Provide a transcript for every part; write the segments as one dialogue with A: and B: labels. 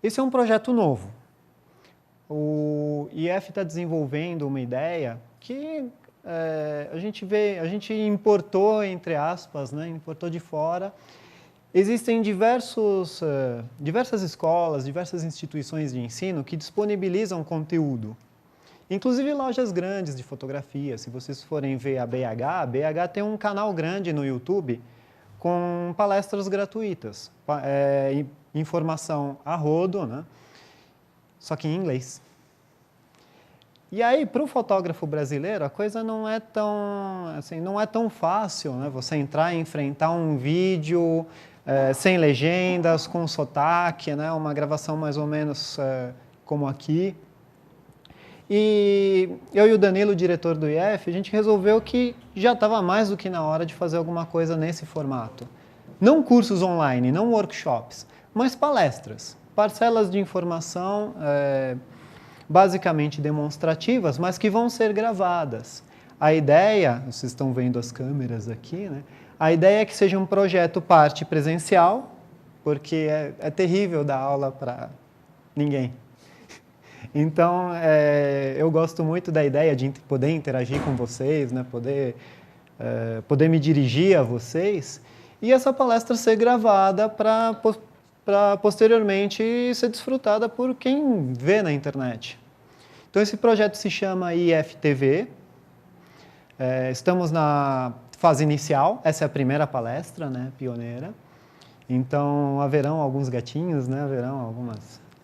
A: Esse é um projeto novo. O IF está desenvolvendo uma ideia que a gente importou, entre aspas, né, importou de fora. Existem diversas escolas, diversas instituições de ensino que disponibilizam conteúdo. Inclusive lojas grandes de fotografia. Se vocês forem ver a BH tem um canal grande no YouTube com palestras gratuitas, informação a rodo, né? Só que em inglês. E aí, para o fotógrafo brasileiro, a coisa não é tão fácil, né? Você entrar e enfrentar um vídeo sem legendas, com sotaque, né? Uma gravação mais ou menos como aqui. E eu e o Danilo, o diretor do IF, a gente resolveu que já estava mais do que na hora de fazer alguma coisa nesse formato. Não cursos online, não workshops, mas palestras, parcelas de informação basicamente demonstrativas, mas que vão ser gravadas. A ideia, vocês estão vendo as câmeras aqui, né? A ideia é que seja um projeto parte presencial, porque é terrível dar aula para ninguém. Então, eu gosto muito da ideia de poder interagir com vocês, né? Poder me dirigir a vocês, e essa palestra ser gravada para posteriormente ser desfrutada por quem vê na internet. Então, esse projeto se chama IFTV. Estamos na fase inicial, essa é a primeira palestra, né, pioneira. Então, haverão alguns gatinhos, né, haverão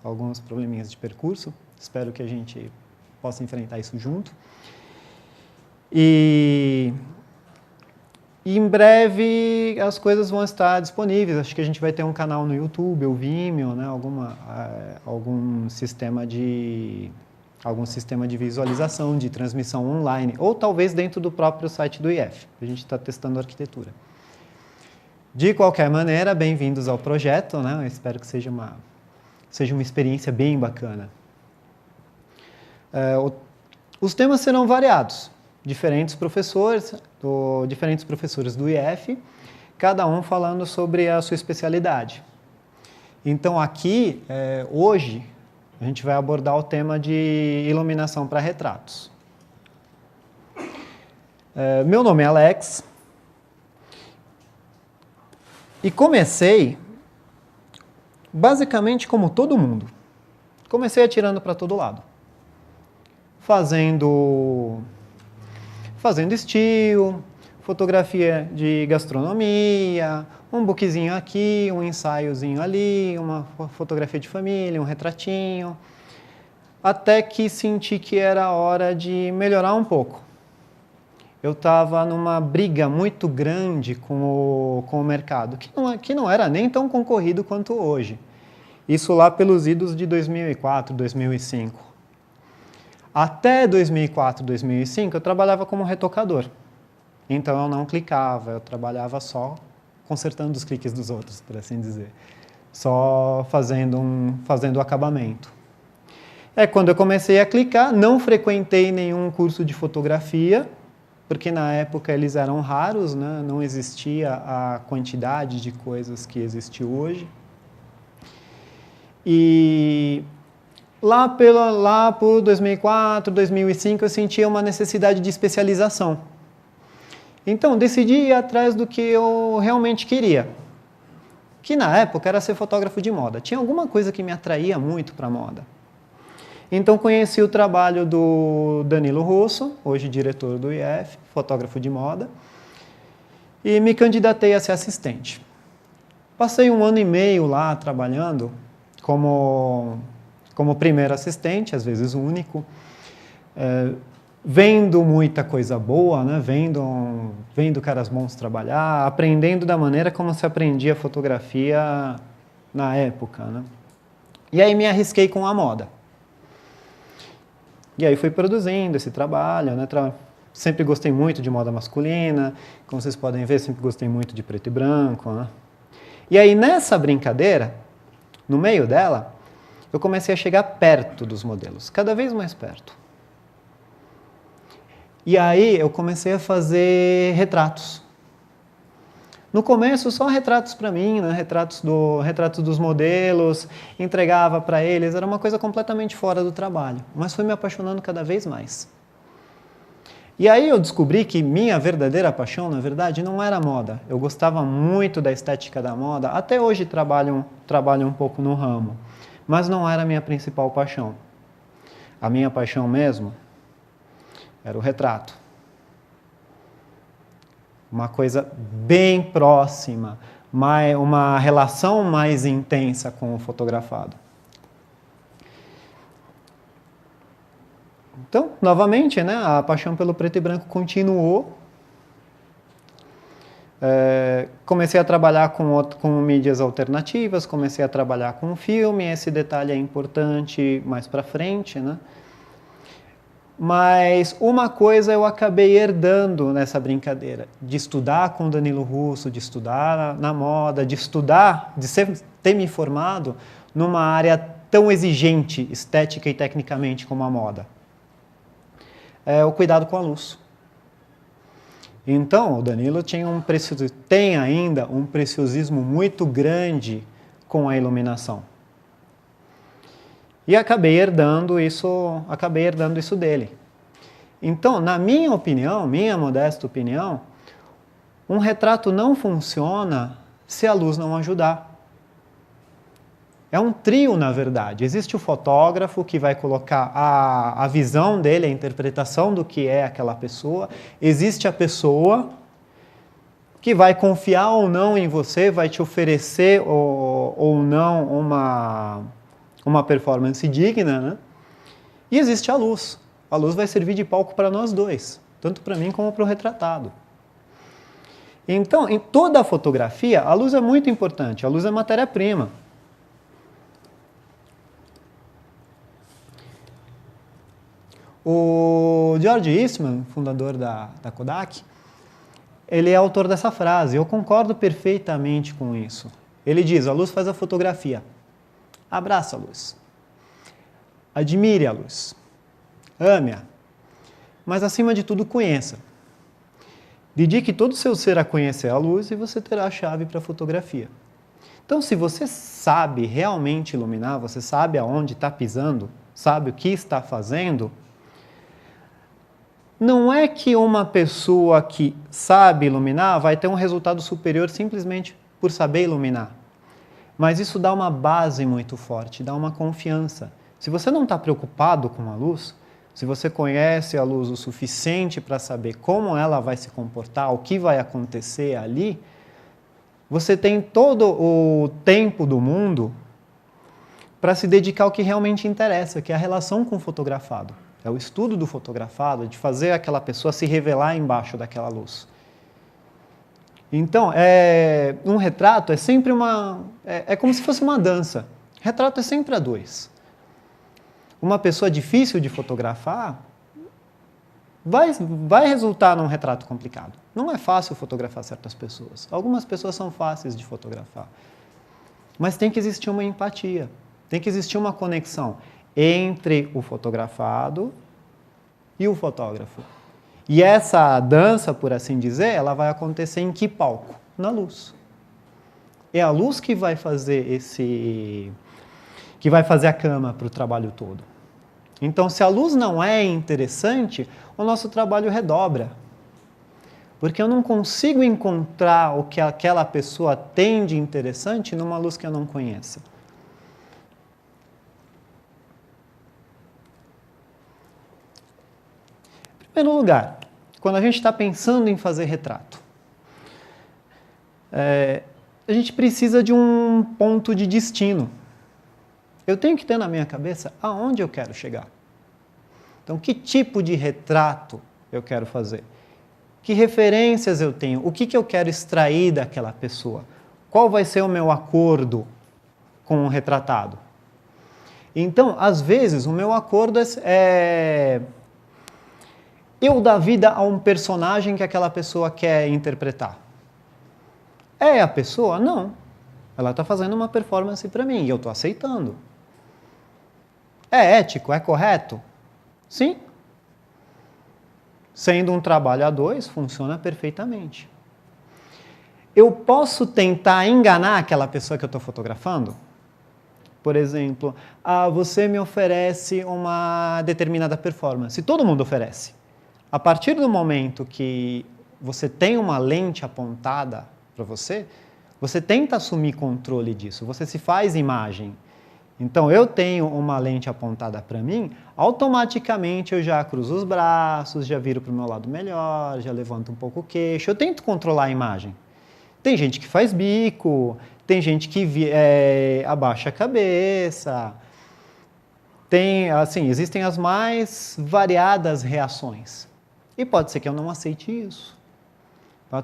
A: alguns probleminhas de percurso. Espero que a gente possa enfrentar isso junto. E em breve as coisas vão estar disponíveis. Acho que a gente vai ter um canal no YouTube, ou Vimeo, né? Algum sistema de visualização, de transmissão online, ou talvez dentro do próprio site do IF. A gente está testando a arquitetura. De qualquer maneira, bem-vindos ao projeto, né? Eu espero que seja uma experiência bem bacana. Os temas serão variados. Diferentes professores do IF, cada um falando sobre a sua especialidade. Então, aqui, hoje, a gente vai abordar o tema de iluminação para retratos. Meu nome é Alex. E comecei, basicamente, como todo mundo. Comecei atirando para todo lado. Fazendo estilo, fotografia de gastronomia, um bookzinho aqui, um ensaiozinho ali, uma fotografia de família, um retratinho, até que senti que era hora de melhorar um pouco. Eu estava numa briga muito grande com o mercado, que não era nem tão concorrido quanto hoje. Isso lá pelos idos de 2004, 2005. Até 2004, 2005, eu trabalhava como retocador. Então, eu não clicava, eu trabalhava só consertando os cliques dos outros, por assim dizer. Só fazendo o acabamento. Quando eu comecei a clicar, não frequentei nenhum curso de fotografia, porque na época eles eram raros, né? Não existia a quantidade de coisas que existe hoje. E lá por 2004, 2005, eu sentia uma necessidade de especialização. Então, decidi ir atrás do que eu realmente queria, que na época era ser fotógrafo de moda. Tinha alguma coisa que me atraía muito para a moda. Então, conheci o trabalho do Danilo Russo, hoje diretor do IF, fotógrafo de moda, e me candidatei a ser assistente. Passei 1 ano e meio lá trabalhando como primeiro assistente, às vezes único, vendo muita coisa boa, né? Vendo caras bons trabalhar, aprendendo da maneira como se aprendia fotografia na época, né? E aí me arrisquei com a moda. E aí fui produzindo esse trabalho, né? Sempre gostei muito de moda masculina, como vocês podem ver, sempre gostei muito de preto e branco, né? E aí nessa brincadeira, no meio dela, eu comecei a chegar perto dos modelos, cada vez mais perto. E aí eu comecei a fazer retratos. No começo, só retratos para mim, né? Retratos dos modelos, entregava para eles, era uma coisa completamente fora do trabalho, mas fui me apaixonando cada vez mais. E aí eu descobri que minha verdadeira paixão, na verdade, não era moda. Eu gostava muito da estética da moda, até hoje trabalho um pouco no ramo, mas não era a minha principal paixão. A minha paixão mesmo era o retrato. Uma coisa bem próxima, uma relação mais intensa com o fotografado. Então, novamente, né, a paixão pelo preto e branco continuou. Comecei a trabalhar com mídias alternativas, comecei a trabalhar com filme, esse detalhe é importante mais para frente, né? Mas uma coisa eu acabei herdando nessa brincadeira, de estudar com Danilo Russo, de estudar na moda, de ter me formado numa área tão exigente, estética e tecnicamente como a moda. É o cuidado com a luz. Então, o Danilo tem ainda um preciosismo muito grande com a iluminação. E acabei herdando isso dele. Então, na minha opinião, minha modesta opinião, um retrato não funciona se a luz não ajudar. É um trio, na verdade. Existe o fotógrafo que vai colocar a visão dele, a interpretação do que é aquela pessoa. Existe a pessoa que vai confiar ou não em você, vai te oferecer ou não uma performance digna, né? E existe a luz. A luz vai servir de palco para nós dois, tanto para mim como para o retratado. Então, em toda a fotografia, a luz é muito importante, a luz é matéria-prima. O George Eastman, fundador da Kodak, ele é autor dessa frase, eu concordo perfeitamente com isso. Ele diz, a luz faz a fotografia. Abraça a luz. Admire a luz. Ame-a. Mas, acima de tudo, conheça. Dedique todo o seu ser a conhecer a luz e você terá a chave para a fotografia. Então, se você sabe realmente iluminar, você sabe aonde está pisando, sabe o que está fazendo, não é que uma pessoa que sabe iluminar vai ter um resultado superior simplesmente por saber iluminar. Mas isso dá uma base muito forte, dá uma confiança. Se você não está preocupado com a luz, se você conhece a luz o suficiente para saber como ela vai se comportar, o que vai acontecer ali, você tem todo o tempo do mundo para se dedicar ao que realmente interessa, que é a relação com o fotografado. É o estudo do fotografado, de fazer aquela pessoa se revelar embaixo daquela luz. Então, um retrato é sempre é como se fosse uma dança. Retrato é sempre a dois. Uma pessoa difícil de fotografar vai resultar num retrato complicado. Não é fácil fotografar certas pessoas. Algumas pessoas são fáceis de fotografar. Mas tem que existir uma empatia, tem que existir uma conexão entre o fotografado e o fotógrafo. E essa dança, por assim dizer, ela vai acontecer em que palco? Na luz. É a luz que vai fazer a cama para o trabalho todo. Então, se a luz não é interessante, o nosso trabalho redobra. Porque eu não consigo encontrar o que aquela pessoa tem de interessante numa luz que eu não conheça. Em primeiro lugar, quando a gente está pensando em fazer retrato, a gente precisa de um ponto de destino. Eu tenho que ter na minha cabeça aonde eu quero chegar. Então, que tipo de retrato eu quero fazer? Que referências eu tenho? O que eu quero extrair daquela pessoa? Qual vai ser o meu acordo com o retratado? Então, às vezes, o meu acordo é eu dar vida a um personagem que aquela pessoa quer interpretar. É a pessoa? Não. Ela está fazendo uma performance para mim e eu estou aceitando. É ético? É correto? Sim. Sendo um trabalho a dois, funciona perfeitamente. eu posso tentar enganar aquela pessoa que eu estou fotografando? Por exemplo, você me oferece uma determinada performance. Todo mundo oferece. A partir do momento que você tem uma lente apontada para você, você tenta assumir controle disso, você se faz imagem. Então, eu tenho uma lente apontada para mim, automaticamente eu já cruzo os braços, já viro para o meu lado melhor, já levanto um pouco o queixo, eu tento controlar a imagem. Tem gente que faz bico, tem gente que abaixa a cabeça, existem as mais variadas reações. E pode ser que eu não aceite isso.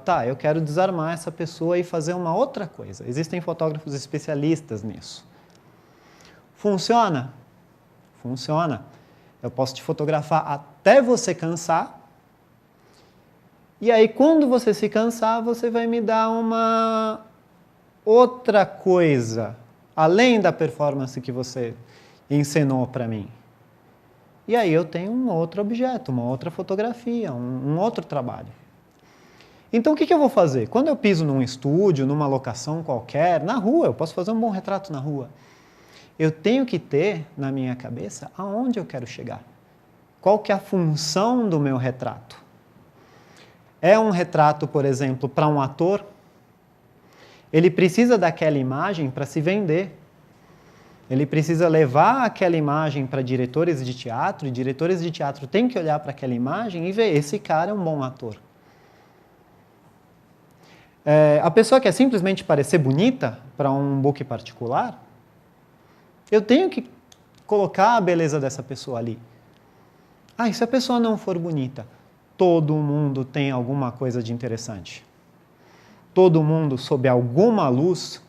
A: Tá, eu quero desarmar essa pessoa e fazer uma outra coisa. Existem fotógrafos especialistas nisso. Funciona? Funciona. Eu posso te fotografar até você cansar. E aí, quando você se cansar, você vai me dar uma outra coisa, além da performance que você encenou para mim. E aí eu tenho um outro objeto, uma outra fotografia, um outro trabalho. Então, o que eu vou fazer? Quando eu piso num estúdio, numa locação qualquer, na rua, eu posso fazer um bom retrato na rua. Eu tenho que ter na minha cabeça aonde eu quero chegar. Qual que é a função do meu retrato? É um retrato, por exemplo, para um ator? Ele precisa daquela imagem para se vender. Ele precisa levar aquela imagem para diretores de teatro, e diretores de teatro têm que olhar para aquela imagem e ver, esse cara é um bom ator. A pessoa quer simplesmente parecer bonita para um book particular, eu tenho que colocar a beleza dessa pessoa ali. E se a pessoa não for bonita? Todo mundo tem alguma coisa de interessante. Todo mundo, sob alguma luz,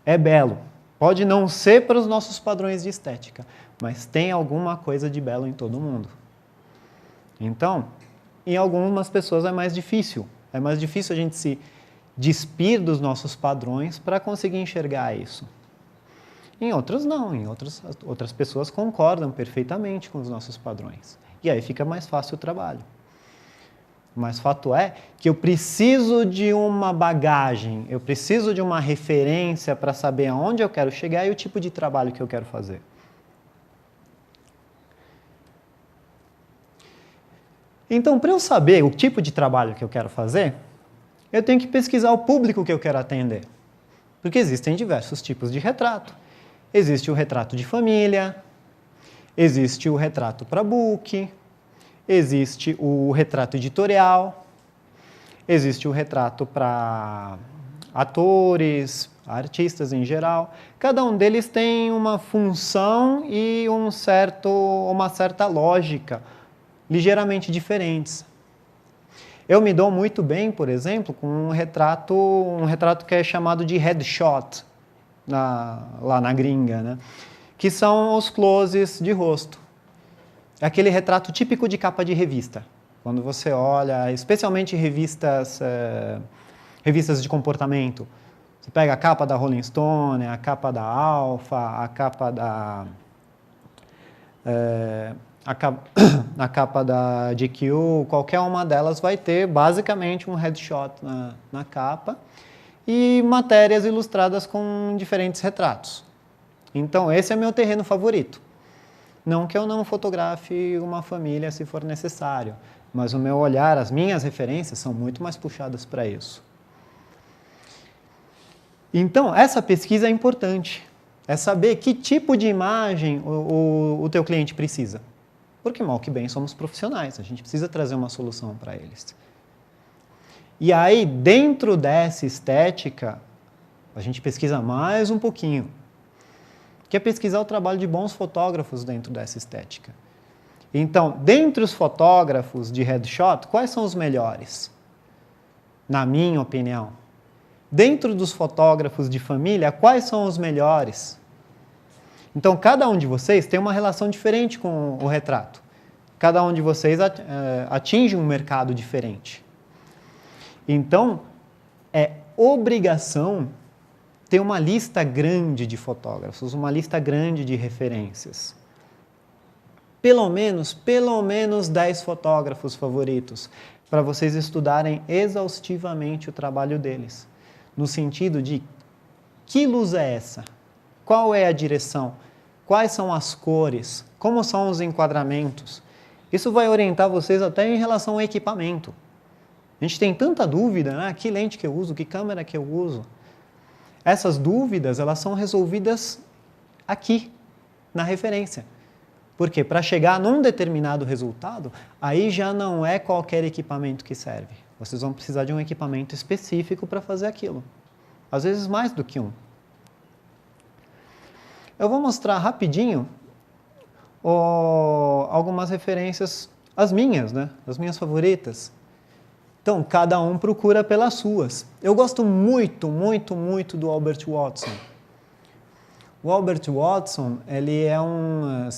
A: é belo. Pode não ser para os nossos padrões de estética, mas tem alguma coisa de belo em todo mundo. Então, em algumas pessoas é mais difícil. É mais difícil a gente se despir dos nossos padrões para conseguir enxergar isso. Em outras não, outras pessoas concordam perfeitamente com os nossos padrões. E aí fica mais fácil o trabalho. Mas fato é que eu preciso de uma bagagem, eu preciso de uma referência para saber aonde eu quero chegar e o tipo de trabalho que eu quero fazer. Então, para eu saber o tipo de trabalho que eu quero fazer, eu tenho que pesquisar o público que eu quero atender. Porque existem diversos tipos de retrato. Existe o retrato de família, existe o retrato para book, existe o retrato editorial, existe o retrato para atores, artistas em geral. Cada um deles tem uma função e uma certa lógica, ligeiramente diferentes. Eu me dou muito bem, por exemplo, com um retrato que é chamado de headshot, lá na gringa, né? Que são os closes de rosto. É aquele retrato típico de capa de revista. Quando você olha, especialmente revistas de comportamento, você pega a capa da Rolling Stone, a capa da Alpha, a capa da GQ, qualquer uma delas vai ter basicamente um headshot na capa e matérias ilustradas com diferentes retratos. Então, esse é meu terreno favorito. Não que eu não fotografe uma família se for necessário, mas o meu olhar, as minhas referências são muito mais puxadas para isso. Então, essa pesquisa é importante. É saber que tipo de imagem o teu cliente precisa. Porque, mal que bem, somos profissionais, a gente precisa trazer uma solução para eles. E aí, dentro dessa estética, a gente pesquisa mais um pouquinho, que é pesquisar o trabalho de bons fotógrafos dentro dessa estética. Então, dentre os fotógrafos de headshot, quais são os melhores? Na minha opinião. Dentro dos fotógrafos de família, quais são os melhores? Então, cada um de vocês tem uma relação diferente com o retrato. Cada um de vocês atinge um mercado diferente. Então, é obrigação ter uma lista grande de fotógrafos, uma lista grande de referências. Pelo menos 10 fotógrafos favoritos. para vocês estudarem exaustivamente o trabalho deles, no sentido de que luz é essa? Qual é a direção? Quais são as cores? Como são os enquadramentos? Isso vai orientar vocês até em relação ao equipamento. A gente tem tanta dúvida, né? Que lente que eu uso, que câmera que eu uso. Essas dúvidas, elas são resolvidas aqui, na referência. Porque para chegar num determinado resultado, aí já não é qualquer equipamento que serve. Vocês vão precisar de um equipamento específico para fazer aquilo. Às vezes mais do que um. Eu vou mostrar rapidinho algumas referências, as minhas, né? As minhas favoritas. Então, cada um procura pelas suas. Eu gosto muito, muito, muito do Albert Watson. O Albert Watson, ele é um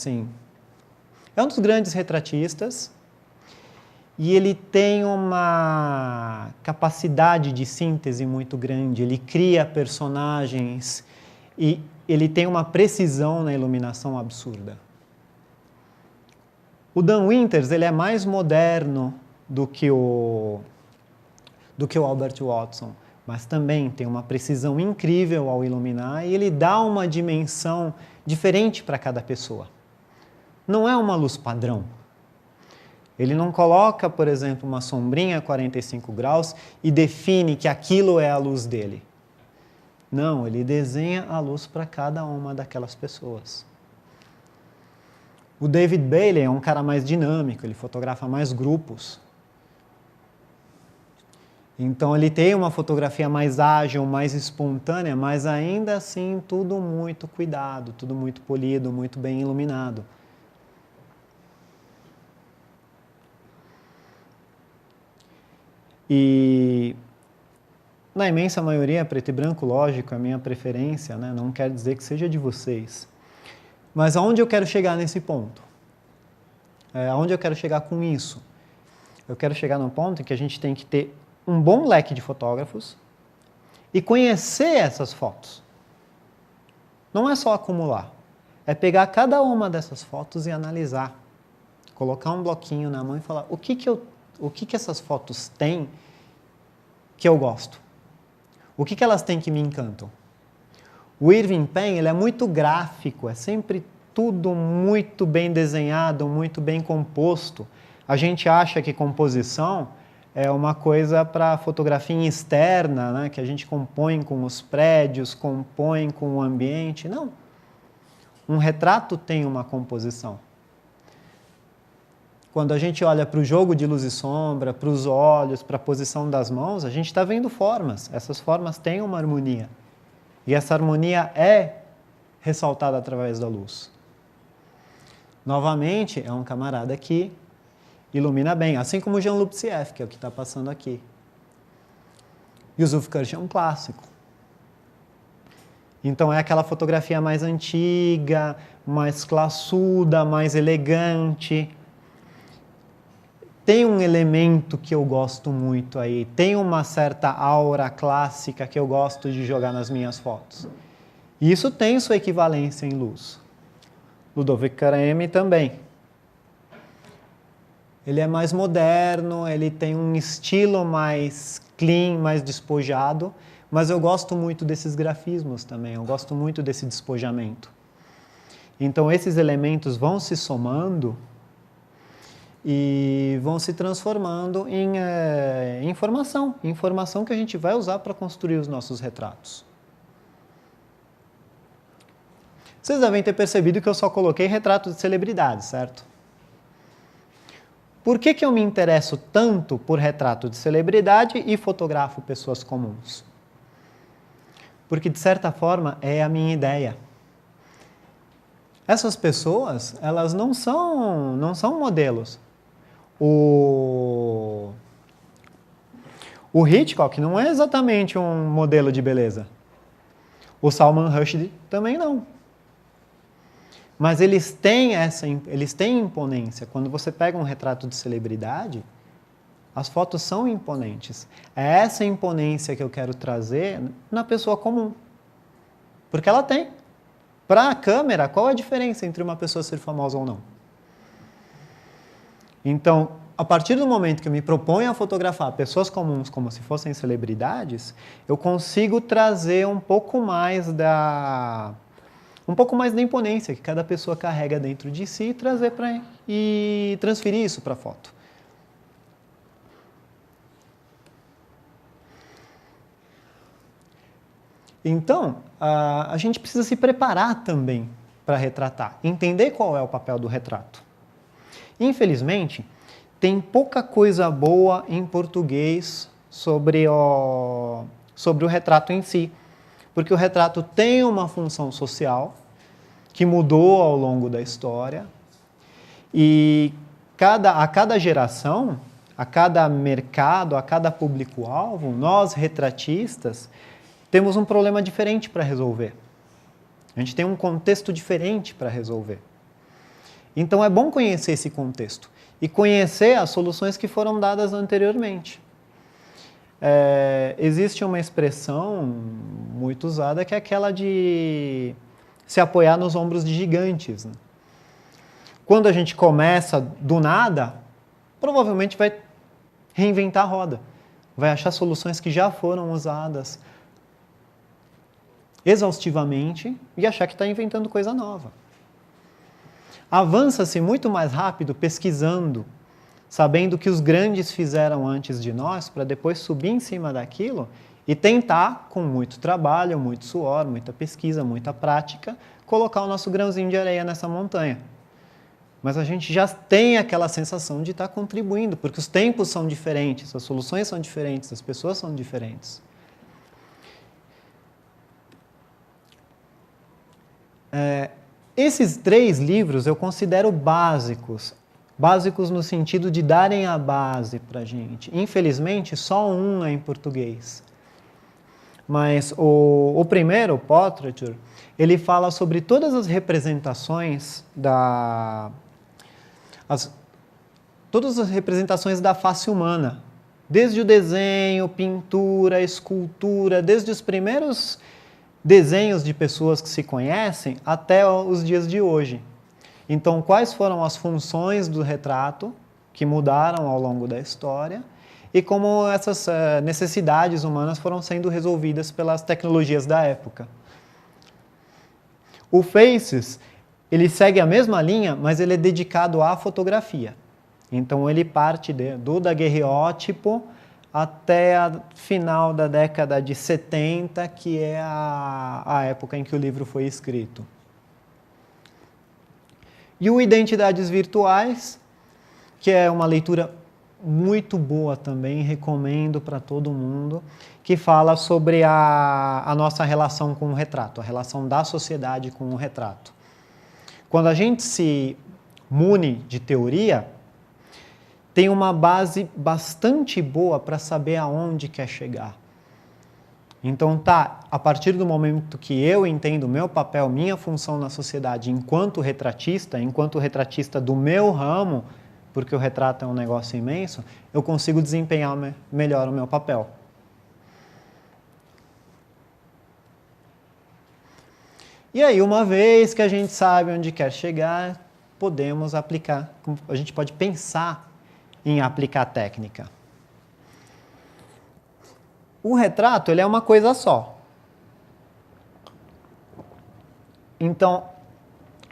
A: dos grandes retratistas e ele tem uma capacidade de síntese muito grande. Ele cria personagens e ele tem uma precisão na iluminação absurda. O Dan Winters, ele é mais moderno do que o Albert Watson, mas também tem uma precisão incrível ao iluminar e ele dá uma dimensão diferente para cada pessoa. Não é uma luz padrão. Ele não coloca, por exemplo, uma sombrinha a 45 graus e define que aquilo é a luz dele. Não, ele desenha a luz para cada uma daquelas pessoas. O David Bailey é um cara mais dinâmico, ele fotografa mais grupos. Então ele tem uma fotografia mais ágil, mais espontânea, mas ainda assim tudo muito cuidado, tudo muito polido, muito bem iluminado. E na imensa maioria, preto e branco, lógico, é a minha preferência, né? Não quer dizer que seja de vocês. Mas aonde eu quero chegar nesse ponto? Aonde eu quero chegar com isso? Eu quero chegar no ponto em que a gente tem que ter um bom leque de fotógrafos e conhecer essas fotos. Não é só acumular, é pegar cada uma dessas fotos e analisar. Colocar um bloquinho na mão e falar o que essas fotos têm que eu gosto. O que elas têm que me encantam. O Irving Penn, ele é muito gráfico, é sempre tudo muito bem desenhado, muito bem composto. A gente acha que composição é uma coisa para fotografia externa, né? Que a gente compõe com os prédios, compõe com o ambiente. Não. Um retrato tem uma composição. Quando a gente olha para o jogo de luz e sombra, para os olhos, para a posição das mãos, a gente está vendo formas. Essas formas têm uma harmonia. E essa harmonia é ressaltada através da luz. Novamente, é um camarada que ilumina bem, assim como o Jean Lupsieff, que é o que está passando aqui. Yusuf Kirsch é um clássico. Então é aquela fotografia mais antiga, mais classuda, mais elegante. Tem um elemento que eu gosto muito aí, tem uma certa aura clássica que eu gosto de jogar nas minhas fotos. E isso tem sua equivalência em luz. Ludovic Carême também. Ele é mais moderno, ele tem um estilo mais clean, mais despojado, mas eu gosto muito desses grafismos também, eu gosto muito desse despojamento. Então esses elementos vão se somando e vão se transformando em informação que a gente vai usar para construir os nossos retratos. Vocês devem ter percebido que eu só coloquei retratos de celebridades, certo? Por que eu me interesso tanto por retrato de celebridade e fotografo pessoas comuns? Porque, de certa forma, é a minha ideia. Essas pessoas, elas não são modelos. O Hitchcock não é exatamente um modelo de beleza. O Salman Rushdie também não. Mas eles têm imponência. Quando você pega um retrato de celebridade, as fotos são imponentes. É essa imponência que eu quero trazer na pessoa comum. Porque ela tem. Para a câmera, qual a diferença entre uma pessoa ser famosa ou não? Então, a partir do momento que eu me proponho a fotografar pessoas comuns como se fossem celebridades, eu consigo trazer um pouco mais da imponência que cada pessoa carrega dentro de si e transferir isso para a foto. Então, a gente precisa se preparar também para retratar, entender qual é o papel do retrato. Infelizmente, tem pouca coisa boa em português sobre o retrato em si, porque o retrato tem uma função social que mudou ao longo da história e a cada geração, a cada mercado, a cada público-alvo, nós retratistas temos um problema diferente para resolver. A gente tem um contexto diferente para resolver. Então é bom conhecer esse contexto e conhecer as soluções que foram dadas anteriormente. Existe uma expressão muito usada que é aquela de se apoiar nos ombros de gigantes, né? Quando a gente começa do nada, provavelmente vai reinventar a roda, vai achar soluções que já foram usadas exaustivamente e achar que está inventando coisa nova. Avança-se muito mais rápido pesquisando, sabendo o que os grandes fizeram antes de nós, para depois subir em cima daquilo e tentar, com muito trabalho, muito suor, muita pesquisa, muita prática, colocar o nosso grãozinho de areia nessa montanha. Mas a gente já tem aquela sensação de estar contribuindo, porque os tempos são diferentes, as soluções são diferentes, as pessoas são diferentes. Esses 3 livros eu considero básicos. Básicos no sentido de darem a base para a gente. Infelizmente, só um é em português. Mas o primeiro, o Portraiture, ele fala sobre todas as representações todas as representações da face humana. Desde o desenho, pintura, escultura, desde os primeiros desenhos de pessoas que se conhecem até os dias de hoje. Então, quais foram as funções do retrato que mudaram ao longo da história e como essas necessidades humanas foram sendo resolvidas pelas tecnologias da época. O Faces, ele segue a mesma linha, mas ele é dedicado à fotografia. Então, ele parte do daguerreótipo até o final da década de 70, que é a época em que o livro foi escrito. E o Identidades Virtuais, que é uma leitura muito boa também, recomendo para todo mundo, que fala sobre a nossa relação com o retrato, a relação da sociedade com o retrato. Quando a gente se mune de teoria, tem uma base bastante boa para saber aonde quer chegar. Então, a partir do momento que eu entendo o meu papel, minha função na sociedade enquanto retratista do meu ramo, porque o retrato é um negócio imenso, eu consigo desempenhar melhor o meu papel. E aí, uma vez que a gente sabe onde quer chegar, podemos aplicar, a gente pode pensar em aplicar a técnica. O retrato, ele é uma coisa só. Então,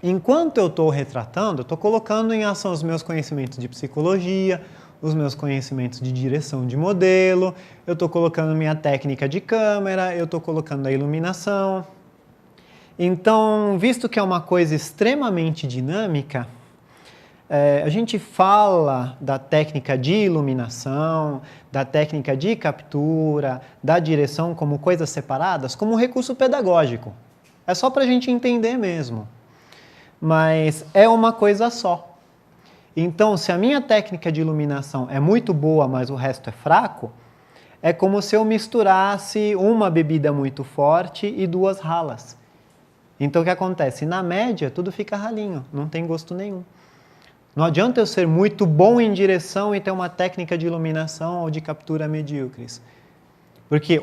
A: enquanto eu estou retratando, eu estou colocando em ação os meus conhecimentos de psicologia, os meus conhecimentos de direção de modelo, eu estou colocando minha técnica de câmera, eu estou colocando a iluminação. Então, visto que é uma coisa extremamente dinâmica, a gente fala da técnica de iluminação, da técnica de captura, da direção como coisas separadas, como um recurso pedagógico. É só para a gente entender mesmo. Mas é uma coisa só. Então, se a minha técnica de iluminação é muito boa, mas o resto é fraco, é como se eu misturasse uma bebida muito forte e 2 ralas. Então, o que acontece? Na média, tudo fica ralinho, não tem gosto nenhum. Não adianta eu ser muito bom em direção e ter uma técnica de iluminação ou de captura medíocres. Porque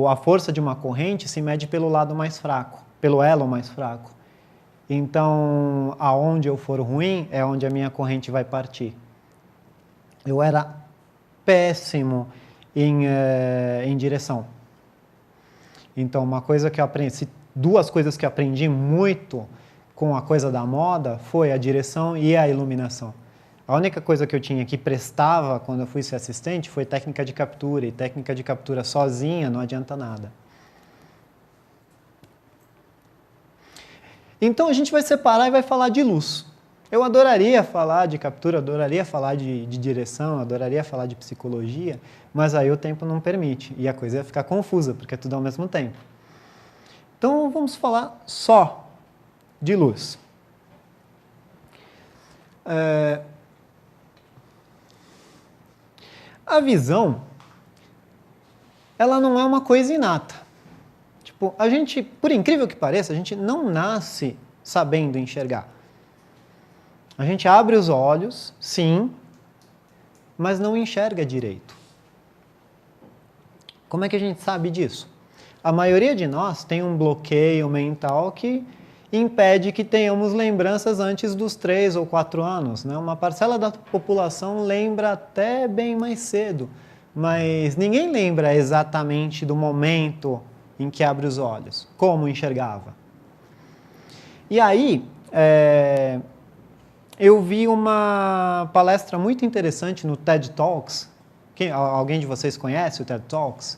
A: a força de uma corrente se mede pelo lado mais fraco, pelo elo mais fraco. Então, aonde eu for ruim é onde a minha corrente vai partir. eu era péssimo em direção. Então, uma coisa que eu aprendi, duas coisas que eu aprendi muito com a coisa da moda foi a direção e a iluminação. A única coisa que eu tinha que prestava quando eu fui ser assistente foi técnica de captura, e técnica de captura sozinha não adianta nada. Então a gente vai separar e vai falar de luz. Eu adoraria falar de captura, adoraria falar de direção, adoraria falar de psicologia, mas aí o tempo não permite e a coisa ia ficar confusa, porque é tudo ao mesmo tempo. Então vamos falar só de luz. A visão, ela não é uma coisa inata. Tipo, a gente, por incrível que pareça, a gente não nasce sabendo enxergar. A gente abre os olhos, sim, mas não enxerga direito. Como é que a gente sabe disso? A maioria de nós tem um bloqueio mental que impede que tenhamos lembranças antes dos 3 ou 4 anos, né? Uma parcela da população lembra até bem mais cedo, mas ninguém lembra exatamente do momento em que abre os olhos, como enxergava. E aí, eu vi uma palestra muito interessante no TED Talks. Alguém de vocês conhece o TED Talks?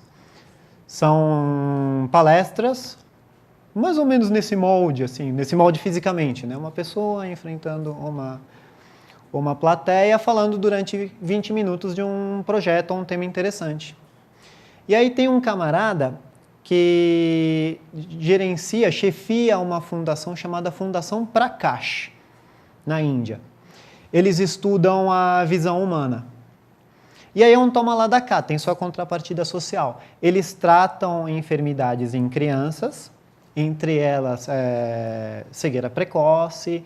A: São palestras mais ou menos nesse molde, assim, nesse molde fisicamente, né? Uma pessoa enfrentando uma plateia falando durante 20 minutos de um projeto ou um tema interessante. E aí tem um camarada que chefia uma fundação chamada Fundação Prakash, na Índia. Eles estudam a visão humana. E aí é um toma lá da cá, tem sua contrapartida social. Eles tratam enfermidades em crianças, entre elas cegueira precoce,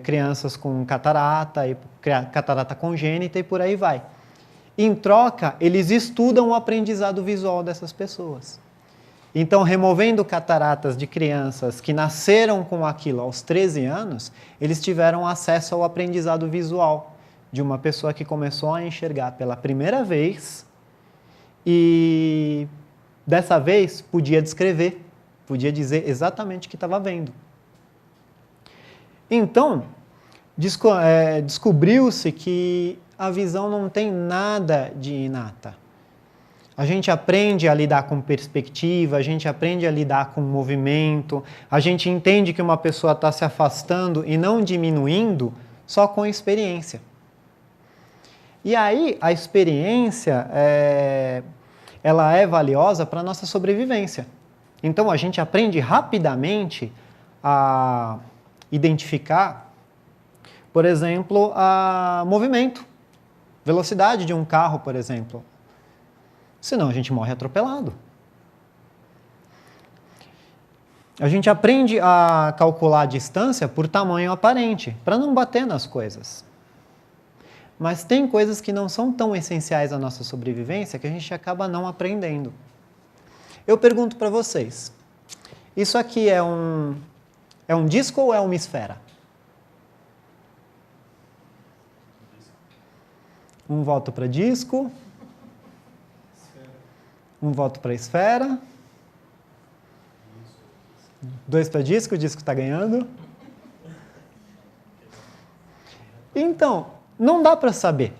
A: crianças com catarata congênita e por aí vai. Em troca, eles estudam o aprendizado visual dessas pessoas. Então, removendo cataratas de crianças que nasceram com aquilo aos 13 anos, eles tiveram acesso ao aprendizado visual de uma pessoa que começou a enxergar pela primeira vez e, dessa vez, podia descrever, podia dizer exatamente o que estava vendo. Então, descobriu-se que a visão não tem nada de inata. A gente aprende a lidar com perspectiva, a gente aprende a lidar com movimento, a gente entende que uma pessoa está se afastando e não diminuindo só com experiência. E aí, a experiência, ela é valiosa para a nossa sobrevivência. Então, a gente aprende rapidamente a identificar, por exemplo, movimento, velocidade de um carro, por exemplo. Senão a gente morre atropelado. A gente aprende a calcular a distância por tamanho aparente, para não bater nas coisas. Mas tem coisas que não são tão essenciais à nossa sobrevivência que a gente acaba não aprendendo. Eu pergunto para vocês, isso aqui é um disco ou é uma esfera? Um voto para disco. Um voto para esfera. 2 para disco, o disco está ganhando. Então, não dá para saber.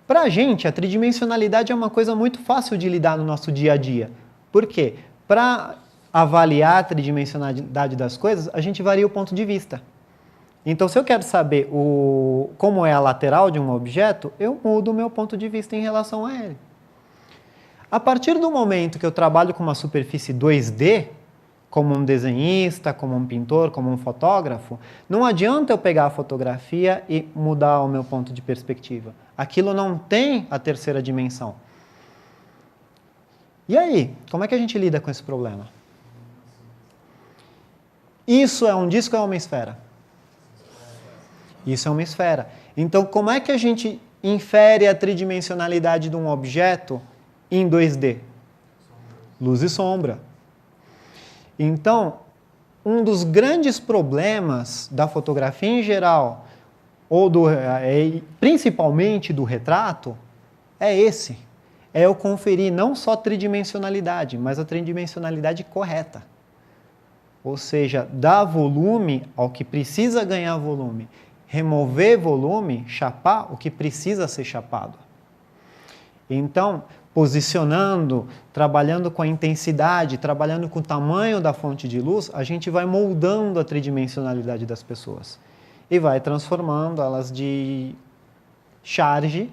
A: Para a gente, a tridimensionalidade é uma coisa muito fácil de lidar no nosso dia a dia. Por quê? Para avaliar a tridimensionalidade das coisas, a gente varia o ponto de vista. Então, se eu quero saber como é a lateral de um objeto, eu mudo o meu ponto de vista em relação a ele. A partir do momento que eu trabalho com uma superfície 2D, como um desenhista, como um pintor, como um fotógrafo, não adianta eu pegar a fotografia e mudar o meu ponto de perspectiva. Aquilo não tem a terceira dimensão. E aí, como é que a gente lida com esse problema? Isso é um disco ou é uma esfera? Isso é uma esfera. Então, como é que a gente infere a tridimensionalidade de um objeto em 2D? Luz e sombra. Então, um dos grandes problemas da fotografia em geral, ou principalmente do retrato, é esse. É eu conferir não só tridimensionalidade, mas a tridimensionalidade correta. Ou seja, dar volume ao que precisa ganhar volume, remover volume, chapar o que precisa ser chapado. Então, posicionando, trabalhando com a intensidade, trabalhando com o tamanho da fonte de luz, a gente vai moldando a tridimensionalidade das pessoas e vai transformando elas de charge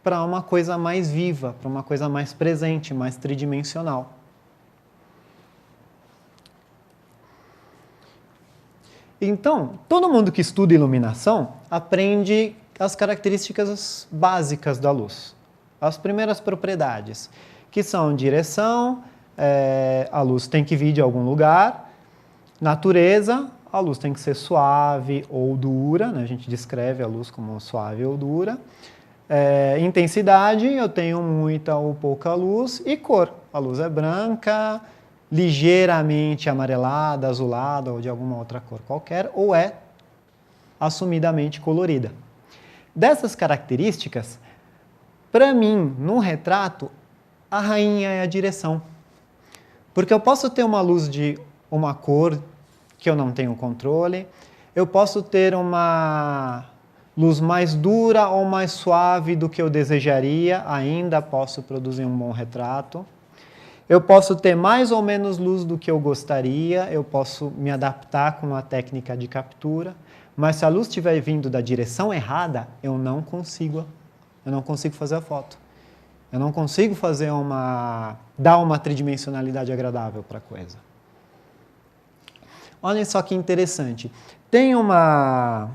A: para uma coisa mais viva, para uma coisa mais presente, mais tridimensional. Então, todo mundo que estuda iluminação aprende as características básicas da luz. As primeiras propriedades, que são direção, a luz tem que vir de algum lugar, natureza, a luz tem que ser suave ou dura, né? A gente descreve a luz como suave ou dura. Intensidade, eu tenho muita ou pouca luz, e cor, a luz é branca, ligeiramente amarelada, azulada ou de alguma outra cor qualquer, ou é assumidamente colorida. Dessas características, para mim, no retrato, a rainha é a direção. Porque eu posso ter uma luz de uma cor que eu não tenho controle, eu posso ter uma luz mais dura ou mais suave do que eu desejaria, ainda posso produzir um bom retrato. Eu posso ter mais ou menos luz do que eu gostaria, eu posso me adaptar com a técnica de captura, mas se a luz estiver vindo da direção errada, eu não consigo fazer a foto. Eu não consigo dar uma tridimensionalidade agradável para a coisa. Olhem só que interessante. Tem uma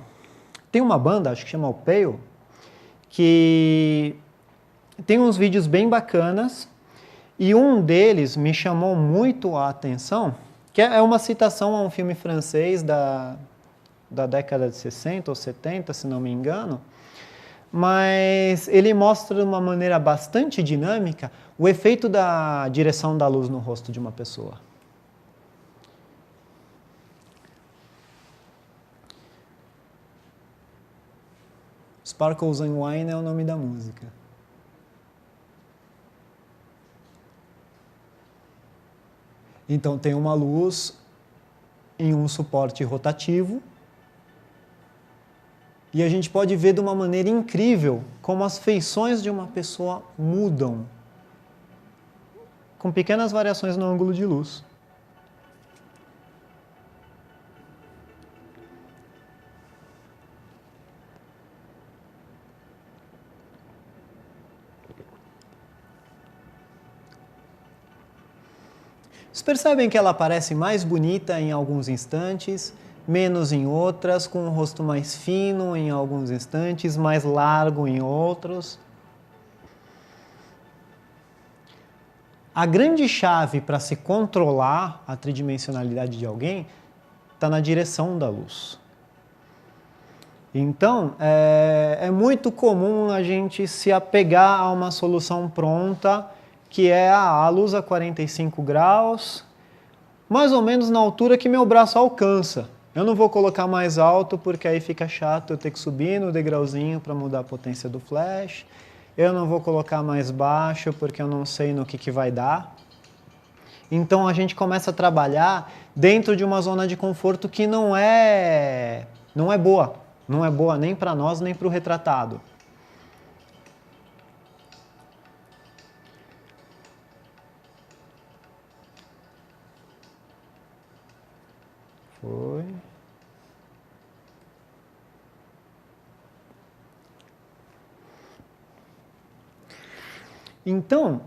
A: banda, acho que chama o Pale, que tem uns vídeos bem bacanas, e um deles me chamou muito a atenção, que é uma citação a um filme francês da década de 60 ou 70, se não me engano, mas ele mostra de uma maneira bastante dinâmica o efeito da direção da luz no rosto de uma pessoa. Sparkles and Wine é o nome da música. Então tem uma luz em um suporte rotativo, e a gente pode ver de uma maneira incrível como as feições de uma pessoa mudam com pequenas variações no ângulo de luz. Vocês percebem que ela parece mais bonita em alguns instantes, menos em outras, com um rosto mais fino em alguns instantes, mais largo em outros. A grande chave para se controlar a tridimensionalidade de alguém está na direção da luz. Então, é muito comum a gente se apegar a uma solução pronta, que é a luz a 45 graus, mais ou menos na altura que meu braço alcança. Eu não vou colocar mais alto, porque aí fica chato eu ter que subir no degrauzinho para mudar a potência do flash. Eu não vou colocar mais baixo, porque eu não sei no que vai dar. Então a gente começa a trabalhar dentro de uma zona de conforto que não é boa. Não é boa nem para nós, nem para o retratado. Foi. Então,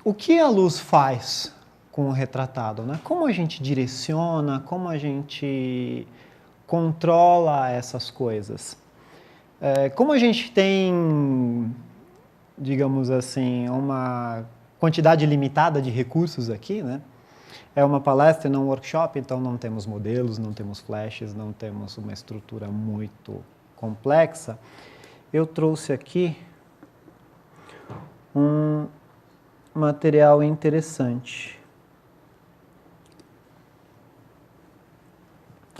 A: o que a luz faz com o retratado, né? Como a gente direciona, como a gente controla essas coisas? Como a gente tem, digamos assim, uma quantidade limitada de recursos aqui, né? É uma palestra e não um workshop, então não temos modelos, não temos flashes, não temos uma estrutura muito complexa. Eu trouxe aqui um material interessante.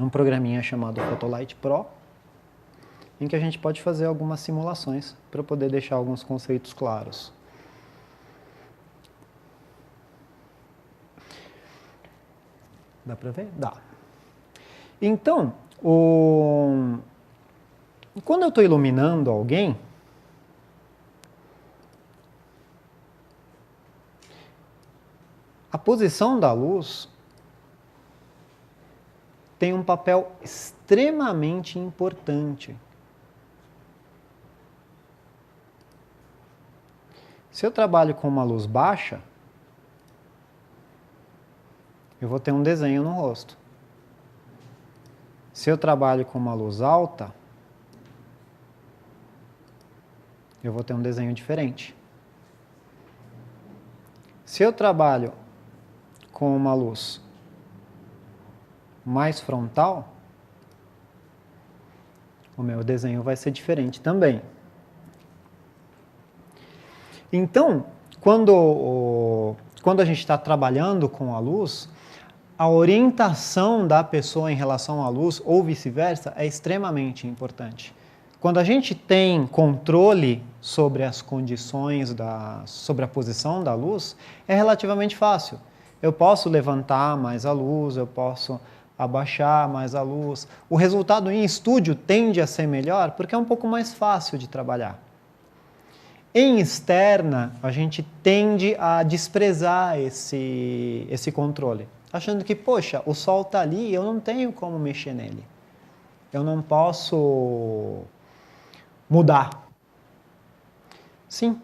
A: Um programinha chamado Photolight Pro, em que a gente pode fazer algumas simulações para poder deixar alguns conceitos claros. Dá para ver? Dá. Então, quando eu estou iluminando alguém, a posição da luz tem um papel extremamente importante. Se eu trabalho com uma luz baixa, eu vou ter um desenho no rosto. Se eu trabalho com uma luz alta, eu vou ter um desenho diferente. Se eu trabalho com uma luz mais frontal, o meu desenho vai ser diferente também. Então, quando a gente está trabalhando com a luz, a orientação da pessoa em relação à luz, ou vice-versa, é extremamente importante. Quando a gente tem controle sobre as condições, sobre a posição da luz, é relativamente fácil. Eu posso levantar mais a luz, eu posso abaixar mais a luz. O resultado em estúdio tende a ser melhor porque é um pouco mais fácil de trabalhar. Em externa, a gente tende a desprezar esse controle, achando que, poxa, o sol está ali e eu não tenho como mexer nele. Eu não posso mudar. Sim,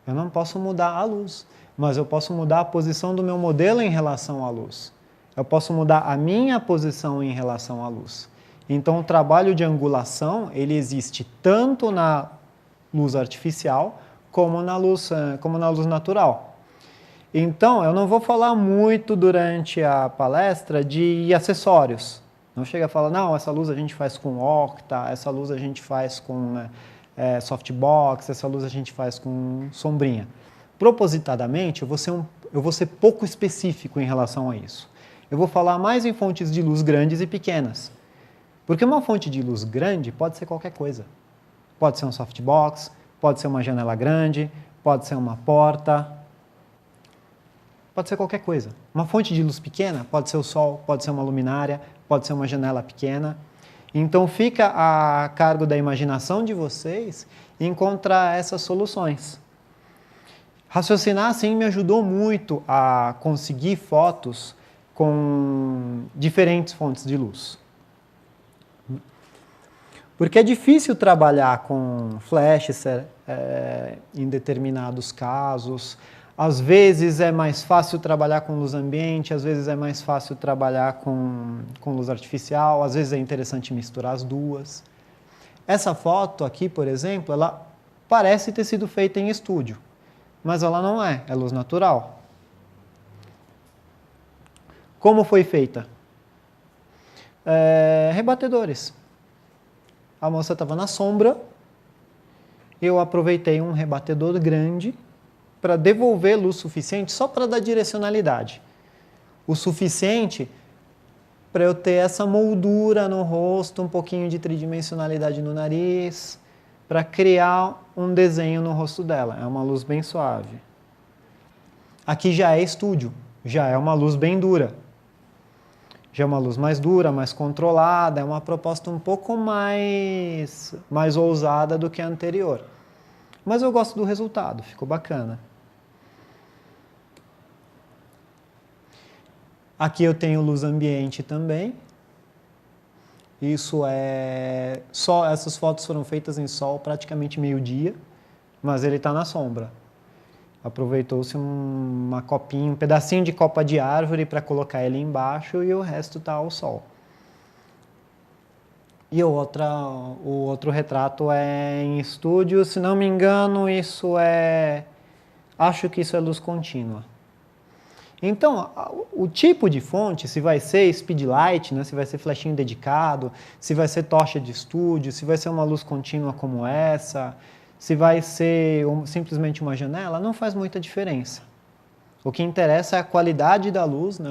A: eu não posso mudar a luz, mas eu posso mudar a posição do meu modelo em relação à luz. Eu posso mudar a minha posição em relação à luz. Então, o trabalho de angulação, ele existe tanto na luz artificial como na luz natural. Então, eu não vou falar muito durante a palestra de acessórios. Não chega a falar, não, essa luz a gente faz com octa, essa luz a gente faz com softbox, essa luz a gente faz com sombrinha. Propositadamente, eu vou ser pouco específico em relação a isso. Eu vou falar mais em fontes de luz grandes e pequenas. Porque uma fonte de luz grande pode ser qualquer coisa. Pode ser um softbox, pode ser uma janela grande, pode ser uma porta, pode ser qualquer coisa. Uma fonte de luz pequena pode ser o sol, pode ser uma luminária, pode ser uma janela pequena. Então fica a cargo da imaginação de vocês encontrar essas soluções. Raciocinar assim me ajudou muito a conseguir fotos com diferentes fontes de luz. Porque é difícil trabalhar com flashes em determinados casos. Às vezes é mais fácil trabalhar com luz ambiente, às vezes é mais fácil trabalhar com luz artificial, às vezes é interessante misturar as duas. Essa foto aqui, por exemplo, ela parece ter sido feita em estúdio, mas ela não é luz natural. Como foi feita? Rebatedores. A moça estava na sombra, eu aproveitei um rebatedor grande para devolver luz suficiente só para dar direcionalidade. O suficiente para eu ter essa moldura no rosto, um pouquinho de tridimensionalidade no nariz, para criar um desenho no rosto dela. É uma luz bem suave. Aqui já é estúdio, já é uma luz bem dura. Já é uma luz mais dura, mais controlada, é uma proposta um pouco mais ousada do que a anterior. Mas eu gosto do resultado, ficou bacana. Aqui eu tenho luz ambiente também. Essas fotos foram feitas em sol praticamente meio-dia, mas ele está na sombra. Aproveitou-se um pedacinho de copa de árvore para colocar ele embaixo e o resto está ao sol. E o outro retrato é em estúdio, se não me engano, acho que isso é luz contínua. Então, o tipo de fonte, se vai ser speedlight, né, se vai ser flechinho dedicado, se vai ser tocha de estúdio, se vai ser uma luz contínua como essa, se vai ser simplesmente uma janela, não faz muita diferença. O que interessa é a qualidade da luz, né,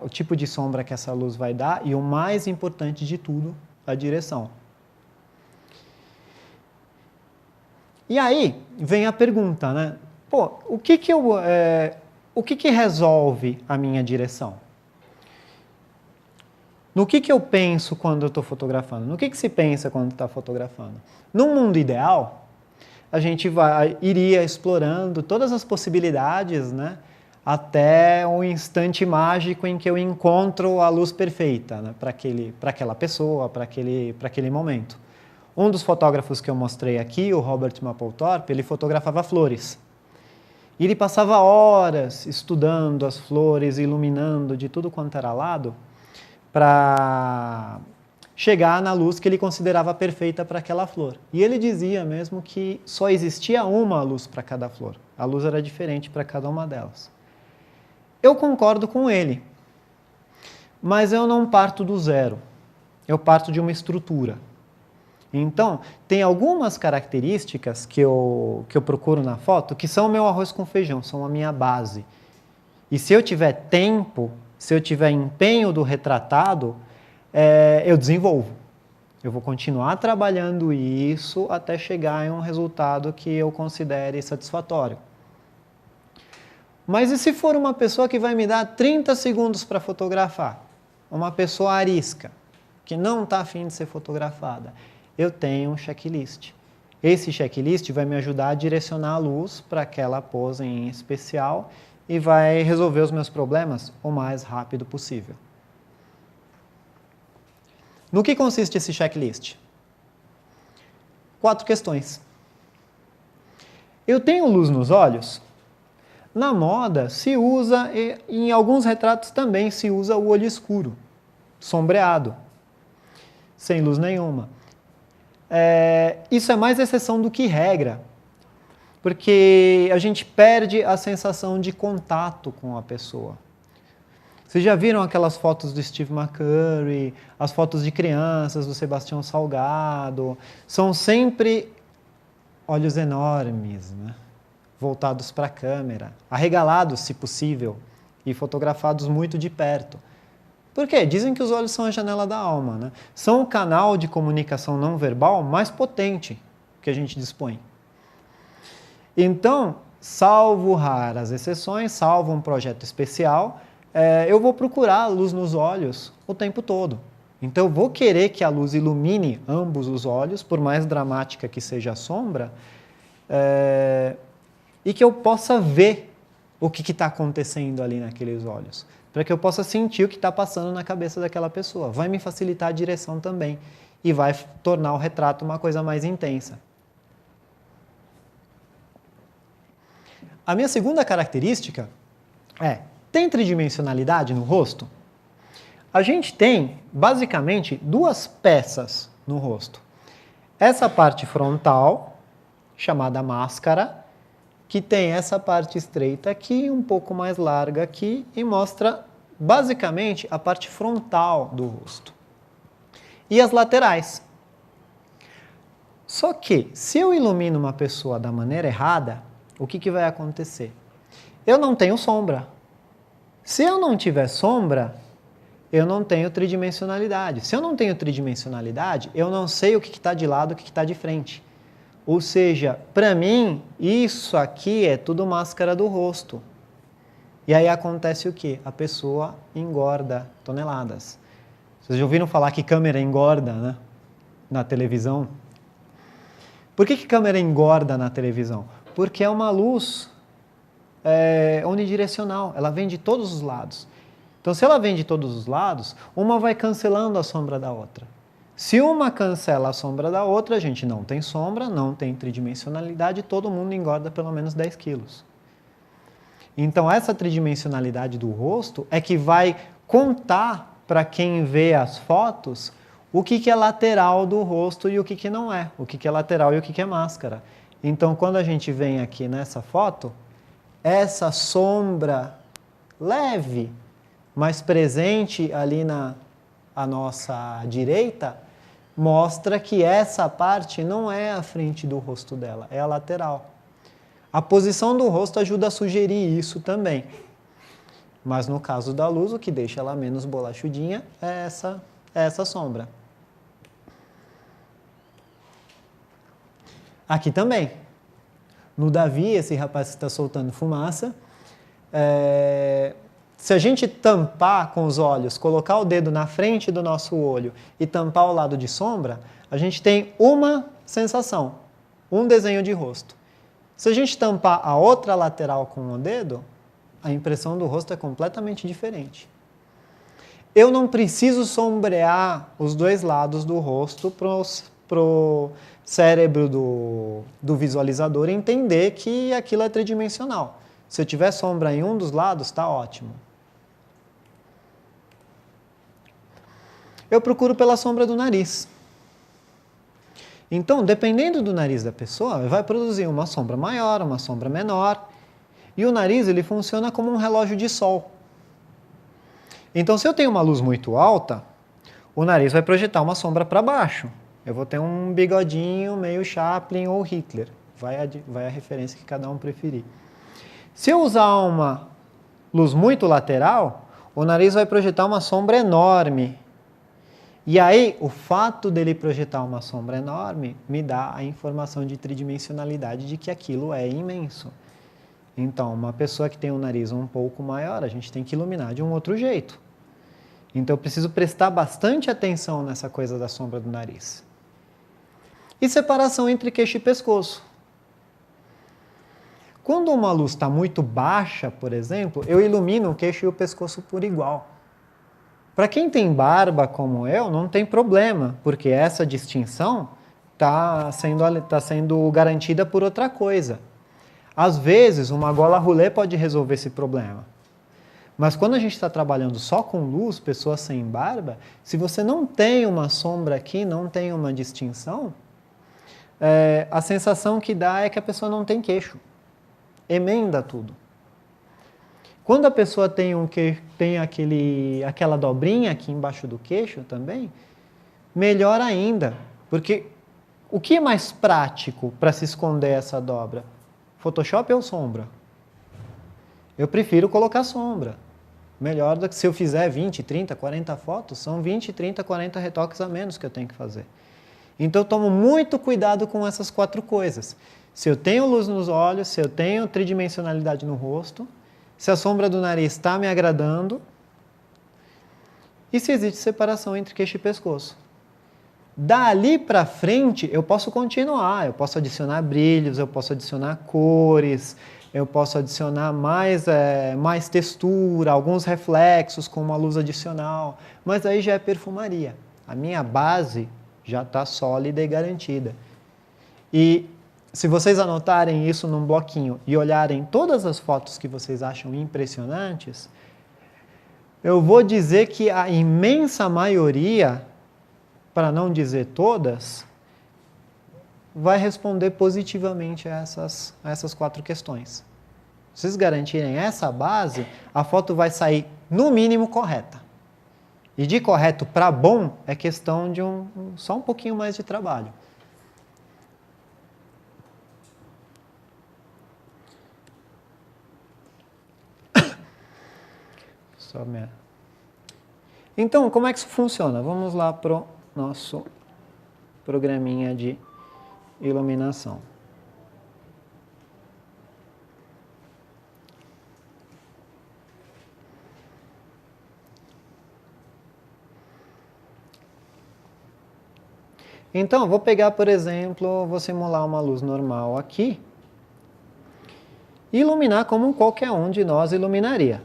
A: o tipo de sombra que essa luz vai dar e, o mais importante de tudo, a direção. E aí vem a pergunta, né? Pô, o que resolve a minha direção? No que eu penso quando eu estou fotografando? No que se pensa quando está fotografando? Num mundo ideal, a gente iria explorando todas as possibilidades, né? Até o instante mágico em que eu encontro a luz perfeita, né? Para aquela pessoa, para aquele momento. Um dos fotógrafos que eu mostrei aqui, o Robert Mapplethorpe, ele fotografava flores. E ele passava horas estudando as flores, iluminando de tudo quanto era lado, para chegar na luz que ele considerava perfeita para aquela flor. E ele dizia mesmo que só existia uma luz para cada flor. A luz era diferente para cada uma delas. Eu concordo com ele, mas eu não parto do zero. Eu parto de uma estrutura. Então, tem algumas características que eu procuro na foto que são o meu arroz com feijão, são a minha base. E se eu tiver tempo, se eu tiver empenho do retratado, eu desenvolvo. Eu vou continuar trabalhando isso até chegar em um resultado que eu considere satisfatório. Mas e se for uma pessoa que vai me dar 30 segundos para fotografar? Uma pessoa arisca, que não está afim de ser fotografada. Eu tenho um checklist. Esse checklist vai me ajudar a direcionar a luz para aquela pose em especial e vai resolver os meus problemas o mais rápido possível. No que consiste esse checklist? 4 questões. Eu tenho luz nos olhos? Na moda se usa, e em alguns retratos também se usa o olho escuro, sombreado, sem luz nenhuma. Isso é mais exceção do que regra, porque a gente perde a sensação de contato com a pessoa. Vocês já viram aquelas fotos do Steve McCurry, as fotos de crianças do Sebastião Salgado? São sempre olhos enormes, né? Voltados para a câmera, arregalados, se possível, e fotografados muito de perto. Por quê? Dizem que os olhos são a janela da alma, né? São o canal de comunicação não verbal mais potente que a gente dispõe. Então, salvo raras exceções, salvo um projeto especial, eu vou procurar a luz nos olhos o tempo todo. Então, eu vou querer que a luz ilumine ambos os olhos, por mais dramática que seja a sombra, e que eu possa ver o que está acontecendo ali naqueles olhos, para que eu possa sentir o que está passando na cabeça daquela pessoa. Vai me facilitar a direção também e vai tornar o retrato uma coisa mais intensa. A minha segunda característica tem tridimensionalidade no rosto? A gente tem, basicamente, 2 peças no rosto. Essa parte frontal, chamada máscara, que tem essa parte estreita aqui, um pouco mais larga aqui, e mostra, basicamente, a parte frontal do rosto. E as laterais. Só que, se eu ilumino uma pessoa da maneira errada, o que vai acontecer? Eu não tenho sombra. Se eu não tiver sombra, eu não tenho tridimensionalidade. Se eu não tenho tridimensionalidade, eu não sei o que está de lado e o que está de frente. Ou seja, para mim, isso aqui é tudo máscara do rosto. E aí acontece o quê? A pessoa engorda toneladas. Vocês já ouviram falar que câmera engorda, né? Na televisão? Por que câmera engorda na televisão? Porque é uma luz unidirecional, ela vem de todos os lados. Então, se ela vem de todos os lados, uma vai cancelando a sombra da outra. Se uma cancela a sombra da outra, a gente não tem sombra, não tem tridimensionalidade, todo mundo engorda pelo menos 10 quilos. Então, essa tridimensionalidade do rosto é que vai contar para quem vê as fotos o que é lateral do rosto e o que não é, o que é lateral e o que é máscara. Então, quando a gente vem aqui nessa foto, essa sombra leve, mas presente ali à nossa direita, mostra que essa parte não é a frente do rosto dela, é a lateral. A posição do rosto ajuda a sugerir isso também. Mas no caso da luz, o que deixa ela menos bolachudinha é essa sombra. Aqui também. no Davi, esse rapaz que está soltando fumaça. Se a gente tampar com os olhos, colocar o dedo na frente do nosso olho e tampar o lado de sombra, a gente tem uma sensação, um desenho de rosto. Se a gente tampar a outra lateral com o dedo, a impressão do rosto é completamente diferente. Eu não preciso sombrear os dois lados do rosto para o cérebro do visualizador entender que aquilo é tridimensional. Se eu tiver sombra em um dos lados, está ótimo. Eu procuro pela sombra do nariz. Então, dependendo do nariz da pessoa, vai produzir uma sombra maior, uma sombra menor. E o nariz ele funciona como um relógio de sol. Então, se eu tenho uma luz muito alta, o nariz vai projetar uma sombra para baixo. Eu vou ter um bigodinho meio Chaplin ou Hitler. Vai a referência que cada um preferir. Se eu usar uma luz muito lateral, o nariz vai projetar uma sombra enorme. E aí, o fato dele projetar uma sombra enorme me dá a informação de tridimensionalidade de que aquilo é imenso. Então, uma pessoa que tem um nariz um pouco maior, a gente tem que iluminar de um outro jeito. Então, eu preciso prestar bastante atenção nessa coisa da sombra do nariz. E separação entre queixo e pescoço. Quando uma luz está muito baixa, por exemplo, eu ilumino o queixo e o pescoço por igual. Para quem tem barba como eu, não tem problema, porque essa distinção está sendo garantida por outra coisa. Às vezes, uma gola rolê pode resolver esse problema. Mas quando a gente está trabalhando só com luz, pessoas sem barba, se você não tem uma sombra aqui, não tem uma distinção, a sensação que dá é que a pessoa não tem queixo. Emenda tudo. Quando a pessoa tem aquela dobrinha aqui embaixo do queixo também, melhor ainda. Porque o que é mais prático para se esconder essa dobra? Photoshop ou sombra? Eu prefiro colocar sombra. Melhor do que se eu fizer 20, 30, 40 fotos, são 20, 30, 40 retoques a menos que eu tenho que fazer. Então eu tomo muito cuidado com essas 4 coisas. Se eu tenho luz nos olhos, se eu tenho tridimensionalidade no rosto, se a sombra do nariz está me agradando e se existe separação entre queixo e pescoço. Dali para frente, eu posso continuar, eu posso adicionar brilhos, eu posso adicionar cores, eu posso adicionar mais textura, alguns reflexos com uma luz adicional, mas aí já é perfumaria. A minha base já está sólida e garantida. E se vocês anotarem isso num bloquinho e olharem todas as fotos que vocês acham impressionantes, eu vou dizer que a imensa maioria, para não dizer todas, vai responder positivamente a essas 4 questões. Se vocês garantirem essa base, a foto vai sair, no mínimo, correta. E de correto para bom é questão de só um pouquinho mais de trabalho. Então, como é que isso funciona? Vamos lá para o nosso programinha de iluminação. Então, vou pegar, por exemplo, vou simular uma luz normal aqui e iluminar como qualquer um de nós iluminaria.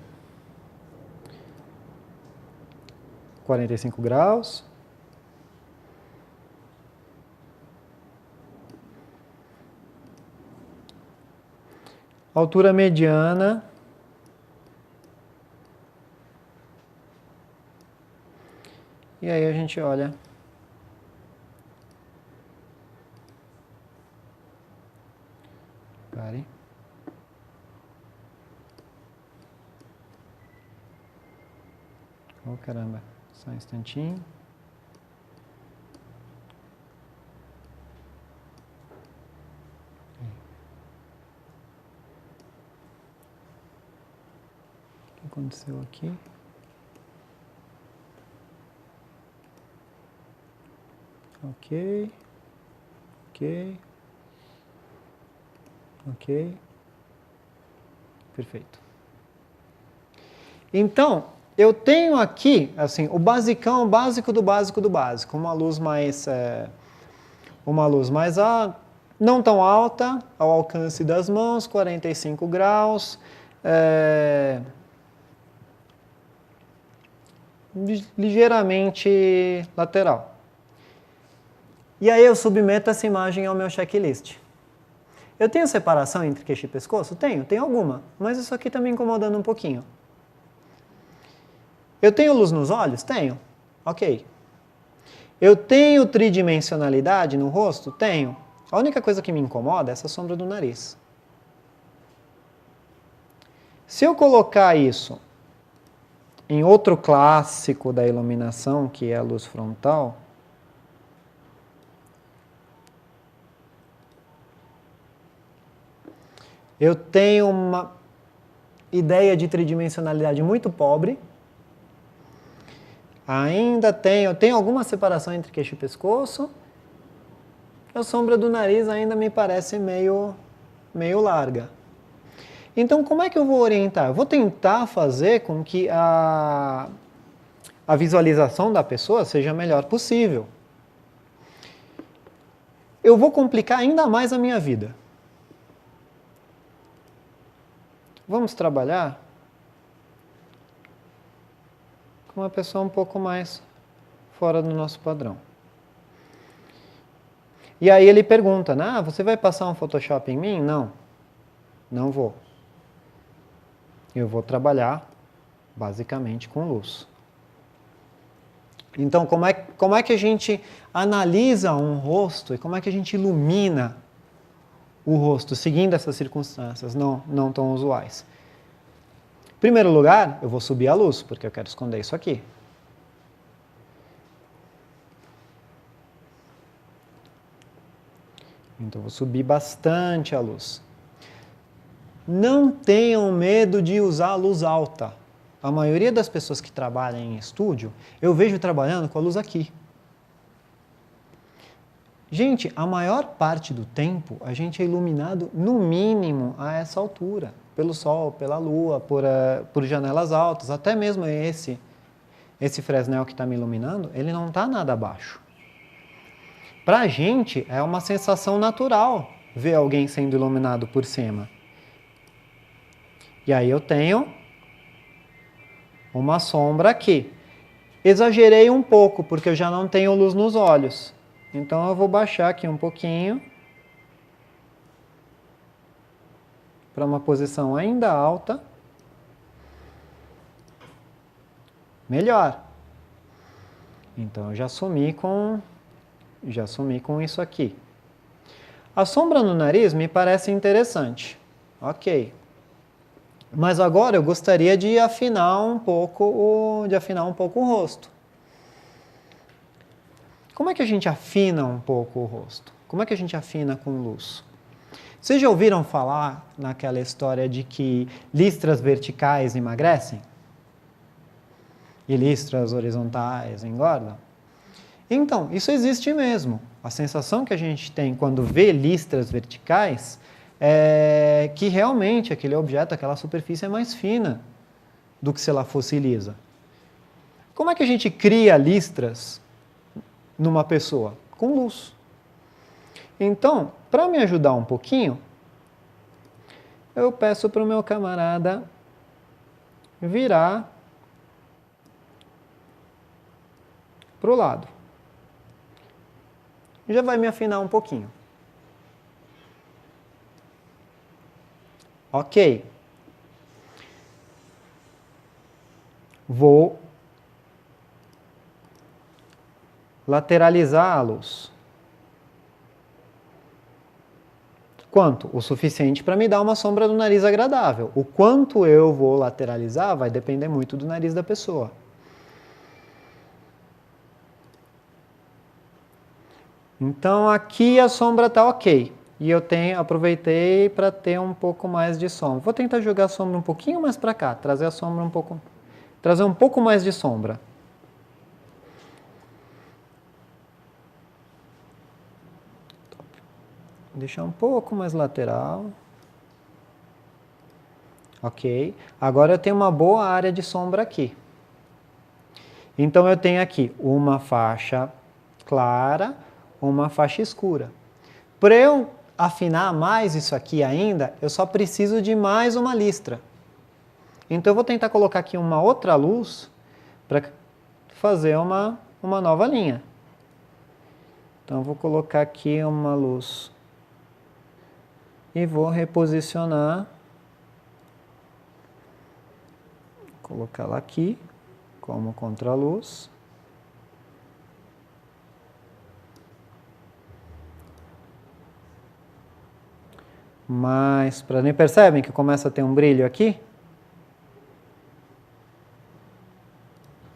A: 45 graus. Altura mediana. E aí a gente olha. Pare. Oh, caramba. Só um instantinho. O que aconteceu aqui? Ok. Ok. Ok. Perfeito. Então, eu tenho aqui, assim, o basicão, o básico do básico do básico. Uma luz mais não tão alta, ao alcance das mãos, 45 graus. Ligeiramente lateral. E aí eu submeto essa imagem ao meu checklist. Eu tenho separação entre queixo e pescoço? Tenho alguma, mas isso aqui está me incomodando um pouquinho. Eu tenho luz nos olhos? Tenho. Ok. Eu tenho tridimensionalidade no rosto? Tenho. A única coisa que me incomoda é essa sombra do nariz. Se eu colocar isso em outro clássico da iluminação, que é a luz frontal, eu tenho uma ideia de tridimensionalidade muito pobre. Ainda tenho alguma separação entre queixo e pescoço. A sombra do nariz ainda me parece meio larga. Então, como é que eu vou orientar? Eu vou tentar fazer com que a visualização da pessoa seja a melhor possível. Eu vou complicar ainda mais a minha vida. Vamos trabalhar com uma pessoa um pouco mais fora do nosso padrão. E aí ele pergunta, você vai passar um Photoshop em mim? Não, não vou. Eu vou trabalhar basicamente com luz. Então, como é que a gente analisa um rosto e como é que a gente ilumina o rosto, seguindo essas circunstâncias não tão usuais? Em primeiro lugar, eu vou subir a luz, porque eu quero esconder isso aqui. Então, eu vou subir bastante a luz. Não tenham medo de usar a luz alta. A maioria das pessoas que trabalham em estúdio, eu vejo trabalhando com a luz aqui. Gente, a maior parte do tempo, a gente é iluminado, no mínimo, a essa altura. Pelo sol, pela lua, por janelas altas. Até mesmo esse Fresnel que está me iluminando, ele não está nada abaixo. Para a gente, é uma sensação natural ver alguém sendo iluminado por cima. E aí eu tenho uma sombra aqui. Exagerei um pouco, porque eu já não tenho luz nos olhos. Então eu vou baixar aqui um pouquinho para uma posição ainda alta. Melhor. Então eu já sumi com isso aqui. A sombra no nariz me parece interessante. Ok. Mas agora eu gostaria de afinar um pouco o rosto. Como é que a gente afina um pouco o rosto? Como é que a gente afina com luz? Vocês já ouviram falar naquela história de que listras verticais emagrecem? E listras horizontais engordam? Então, isso existe mesmo. A sensação que a gente tem quando vê listras verticais é que realmente aquele objeto, aquela superfície é mais fina do que se ela fosse lisa. Como é que a gente cria listras numa pessoa? Com luz. Então, para me ajudar um pouquinho, eu peço para o meu camarada virar para o lado. Já vai me afinar um pouquinho. Ok. Vou lateralizar a luz. Quanto? O suficiente para me dar uma sombra do nariz agradável. O quanto eu vou lateralizar vai depender muito do nariz da pessoa. Então aqui a sombra está ok. E eu aproveitei para ter um pouco mais de sombra. Vou tentar jogar a sombra um pouquinho mais para cá, trazer um pouco mais de sombra. Deixar um pouco mais lateral. Ok? Agora eu tenho uma boa área de sombra aqui. Então eu tenho aqui uma faixa clara, uma faixa escura. Para eu afinar mais isso aqui ainda, eu só preciso de mais uma listra. Então eu vou tentar colocar aqui uma outra luz para fazer uma nova linha. Então eu vou colocar aqui uma luz e vou reposicionar, colocá-la aqui como contraluz. Mais para nem percebem que começa a ter um brilho aqui?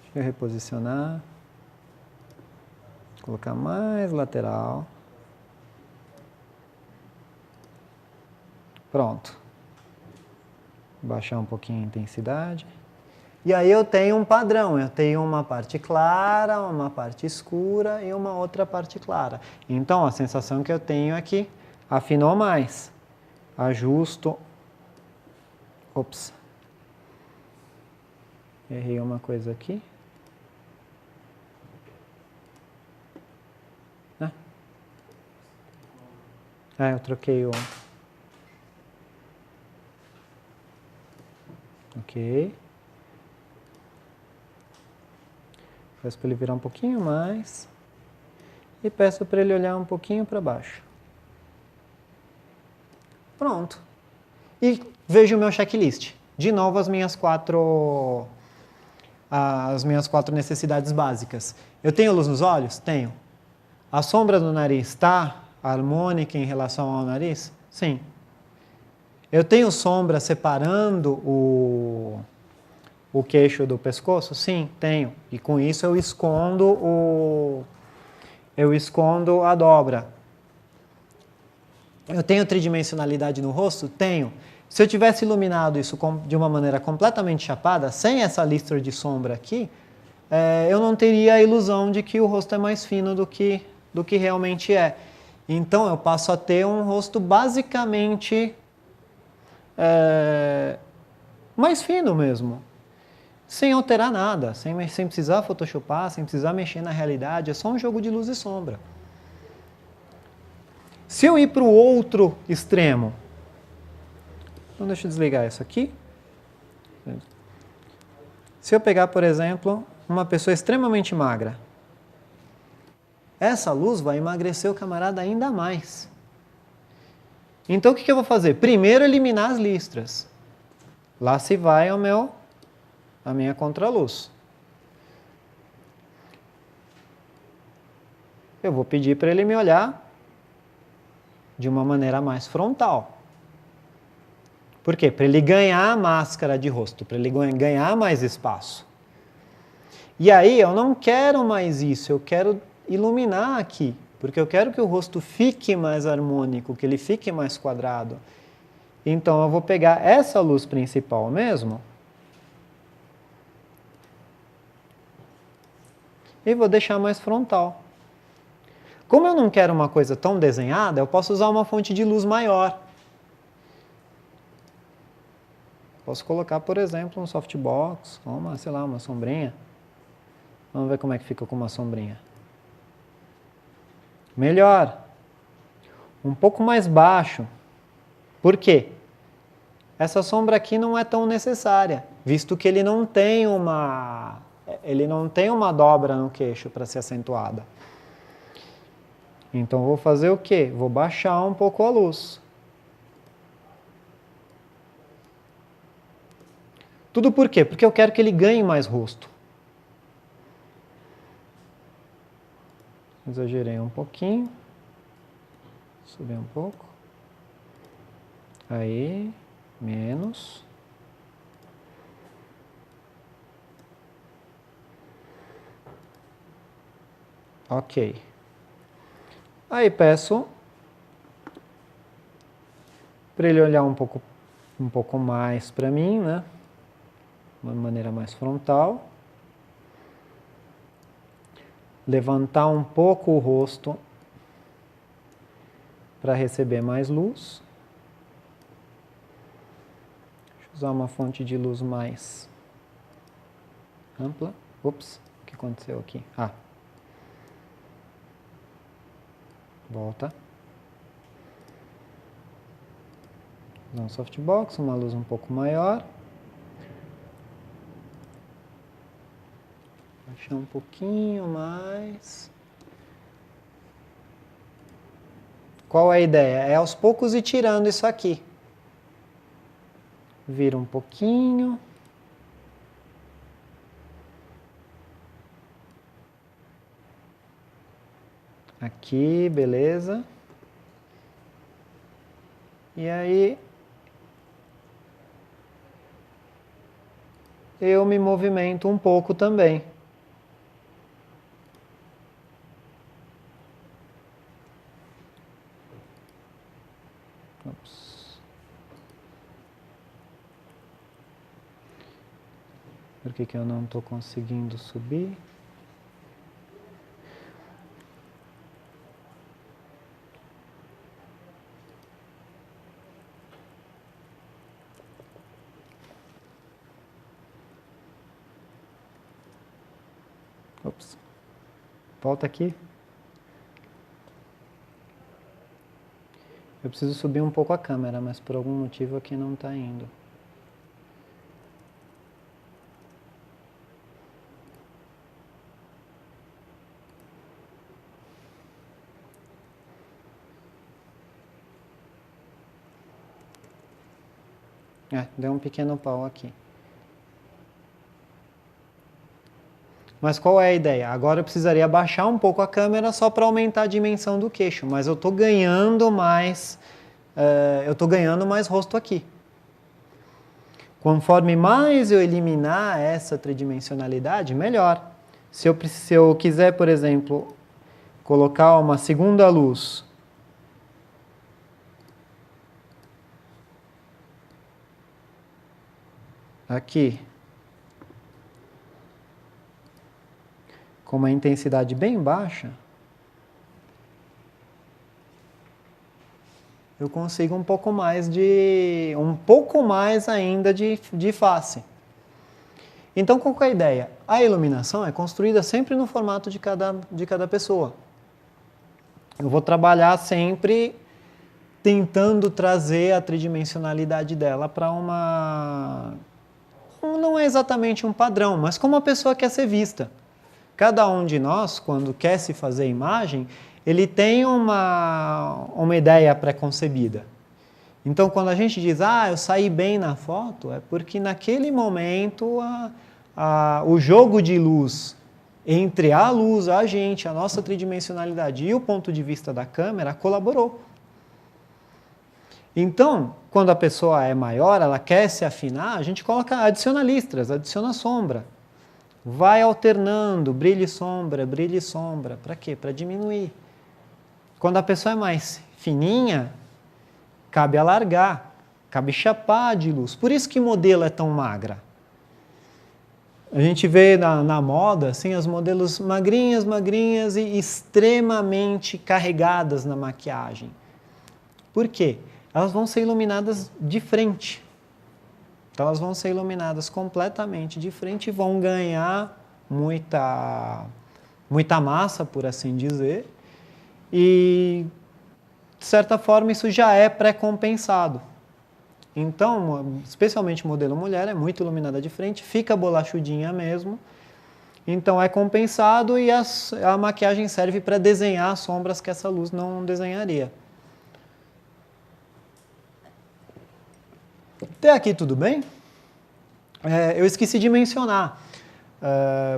A: Deixa eu reposicionar. Colocar mais lateral. Pronto. Baixar um pouquinho a intensidade. E aí eu tenho um padrão, eu tenho uma parte clara, uma parte escura e uma outra parte clara. Então a sensação que eu tenho é que afinou mais. Ajusto. Ops. Errei uma coisa aqui. Eu troquei o... Ok. Peço para ele virar um pouquinho mais. E peço para ele olhar um pouquinho para baixo. Pronto. E vejo o meu checklist. De novo as minhas quatro necessidades básicas. Eu tenho luz nos olhos? Tenho. A sombra do nariz está harmônica em relação ao nariz? Sim. Eu tenho sombra separando o queixo do pescoço? Sim, tenho. E com isso eu escondo a dobra. Eu tenho tridimensionalidade no rosto? Tenho. Se eu tivesse iluminado isso de uma maneira completamente chapada, sem essa listra de sombra aqui, eu não teria a ilusão de que o rosto é mais fino do que realmente é. Então eu passo a ter um rosto basicamente mais fino mesmo. Sem alterar nada, sem precisar photoshopar, sem precisar mexer na realidade, é só um jogo de luz e sombra. Se eu ir para o outro extremo, então deixa eu desligar isso aqui. Se eu pegar, por exemplo, uma pessoa extremamente magra, essa luz vai emagrecer o camarada ainda mais. Então o que eu vou fazer? Primeiro eliminar as listras. Lá se vai a minha contraluz. Eu vou pedir para ele me olhar de uma maneira mais frontal. Por quê? Para ele ganhar a máscara de rosto, para ele ganhar mais espaço. E aí eu não quero mais isso, eu quero iluminar aqui, porque eu quero que o rosto fique mais harmônico, que ele fique mais quadrado. Então eu vou pegar essa luz principal mesmo e vou deixar mais frontal. Como eu não quero uma coisa tão desenhada, eu posso usar uma fonte de luz maior. Posso colocar, por exemplo, um softbox, sei lá, uma sombrinha. Vamos ver como é que fica com uma sombrinha. Melhor. Um pouco mais baixo. Por quê? Essa sombra aqui não é tão necessária, visto que ele não tem uma dobra no queixo para ser acentuada. Então vou fazer o quê? Vou baixar um pouco a luz. Tudo por quê? Porque eu quero que ele ganhe mais rosto. Exagerei um pouquinho. Subir um pouco. Aí, menos. Ok. Aí peço para ele olhar um pouco mais para mim, né? De uma maneira mais frontal. Levantar um pouco o rosto para receber mais luz. Deixa usar uma fonte de luz mais ampla. Ops, o que aconteceu aqui? Ah. Volta. Usar um softbox, uma luz um pouco maior. Baixar um pouquinho mais. Qual é a ideia? É aos poucos ir tirando isso aqui. Vira um pouquinho. Aqui, beleza. E aí, eu me movimento um pouco também. Ops. Por que eu não estou conseguindo subir? Ops. Volta aqui. Eu preciso subir um pouco a câmera, mas por algum motivo aqui não está indo. Deu um pequeno pau aqui. Mas qual é a ideia? Agora eu precisaria baixar um pouco a câmera só para aumentar a dimensão do queixo, mas eu estou ganhando mais rosto aqui. Conforme mais eu eliminar essa tridimensionalidade, melhor. Se eu quiser, por exemplo, colocar uma segunda luz aqui, com uma intensidade bem baixa, eu consigo um pouco mais ainda de face. Então, qual que é a ideia? A iluminação é construída sempre no formato de cada pessoa. Eu vou trabalhar sempre tentando trazer a tridimensionalidade dela para não é exatamente um padrão, mas como a pessoa quer ser vista. Cada um de nós, quando quer se fazer imagem, ele tem uma ideia pré-concebida. Então, quando a gente diz, eu saí bem na foto, é porque naquele momento o jogo de luz entre a luz, a gente, a nossa tridimensionalidade e o ponto de vista da câmera colaborou. Então, quando a pessoa é maior, ela quer se afinar, a gente adiciona listras, adiciona sombra. Vai alternando, brilho e sombra, brilho e sombra. Para quê? Para diminuir. Quando a pessoa é mais fininha, cabe alargar, cabe chapar de luz. Por isso que modelo é tão magra. A gente vê na moda, assim, as modelos magrinhas e extremamente carregadas na maquiagem. Por quê? Elas vão ser iluminadas de frente. Então, elas vão ser iluminadas completamente de frente e vão ganhar muita massa, por assim dizer. E, de certa forma, isso já é pré-compensado. Então, especialmente modelo mulher, é muito iluminada de frente, fica bolachudinha mesmo. Então, é compensado e a maquiagem serve para desenhar as sombras que essa luz não desenharia. Até aqui tudo bem? Eu esqueci de mencionar.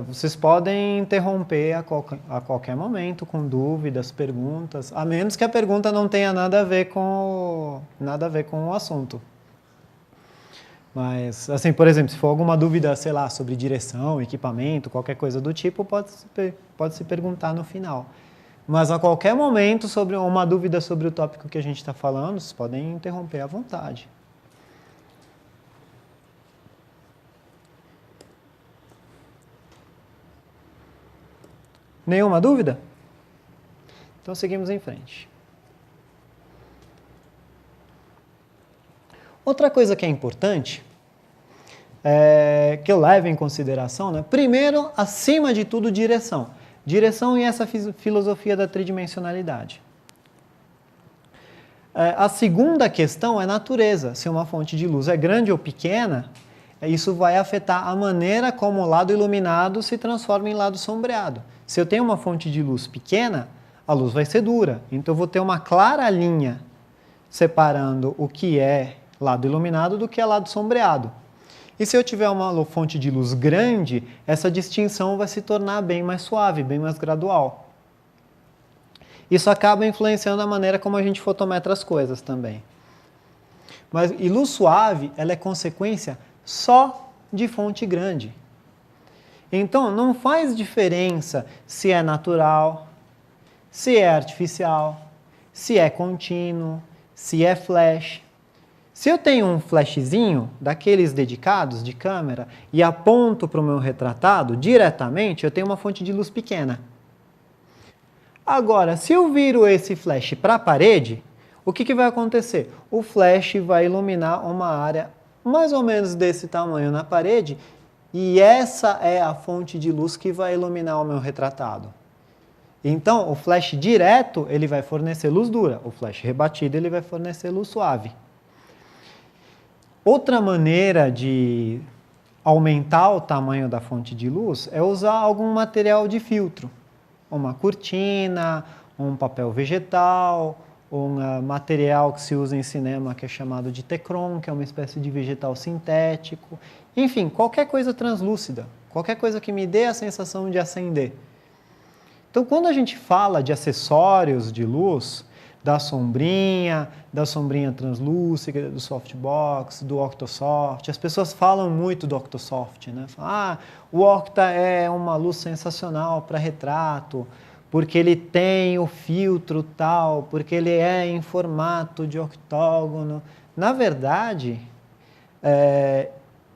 A: Vocês podem interromper a qualquer momento com dúvidas, perguntas, a menos que a pergunta não tenha nada a ver com o assunto. Mas, assim, por exemplo, se for alguma dúvida, sei lá, sobre direção, equipamento, qualquer coisa do tipo, pode se perguntar no final. Mas a qualquer momento, sobre uma dúvida sobre o tópico que a gente está falando, vocês podem interromper à vontade. Nenhuma dúvida? Então seguimos em frente. Outra coisa que é importante que eu levo em consideração, né? Primeiro, acima de tudo, direção. Direção e essa filosofia da tridimensionalidade. A segunda questão é natureza. Se uma fonte de luz é grande ou pequena, isso vai afetar a maneira como o lado iluminado se transforma em lado sombreado. Se eu tenho uma fonte de luz pequena, a luz vai ser dura. Então eu vou ter uma clara linha separando o que é lado iluminado do que é lado sombreado. E se eu tiver uma fonte de luz grande, essa distinção vai se tornar bem mais suave, bem mais gradual. Isso acaba influenciando a maneira como a gente fotometra as coisas também. E luz suave, ela é consequência só de fonte grande. Então, não faz diferença se é natural, se é artificial, se é contínuo, se é flash. Se eu tenho um flashzinho, daqueles dedicados de câmera, e aponto para o meu retratado diretamente, eu tenho uma fonte de luz pequena. Agora, se eu viro esse flash para a parede, o que vai acontecer? O flash vai iluminar uma área mais ou menos desse tamanho na parede, e essa é a fonte de luz que vai iluminar o meu retratado. Então, o flash direto, ele vai fornecer luz dura. O flash rebatido, ele vai fornecer luz suave. Outra maneira de aumentar o tamanho da fonte de luz é usar algum material de filtro. Uma cortina, um papel vegetal, um material que se usa em cinema que é chamado de Tecron, que é uma espécie de vegetal sintético. Enfim, qualquer coisa translúcida, qualquer coisa que me dê a sensação de acender. Então, quando a gente fala de acessórios de luz, da sombrinha translúcida, do softbox, do Octosoft. As pessoas falam muito do Octosoft, né? Falam, o Octa é uma luz sensacional para retrato, porque ele tem o filtro tal, porque ele é em formato de octógono. Na verdade,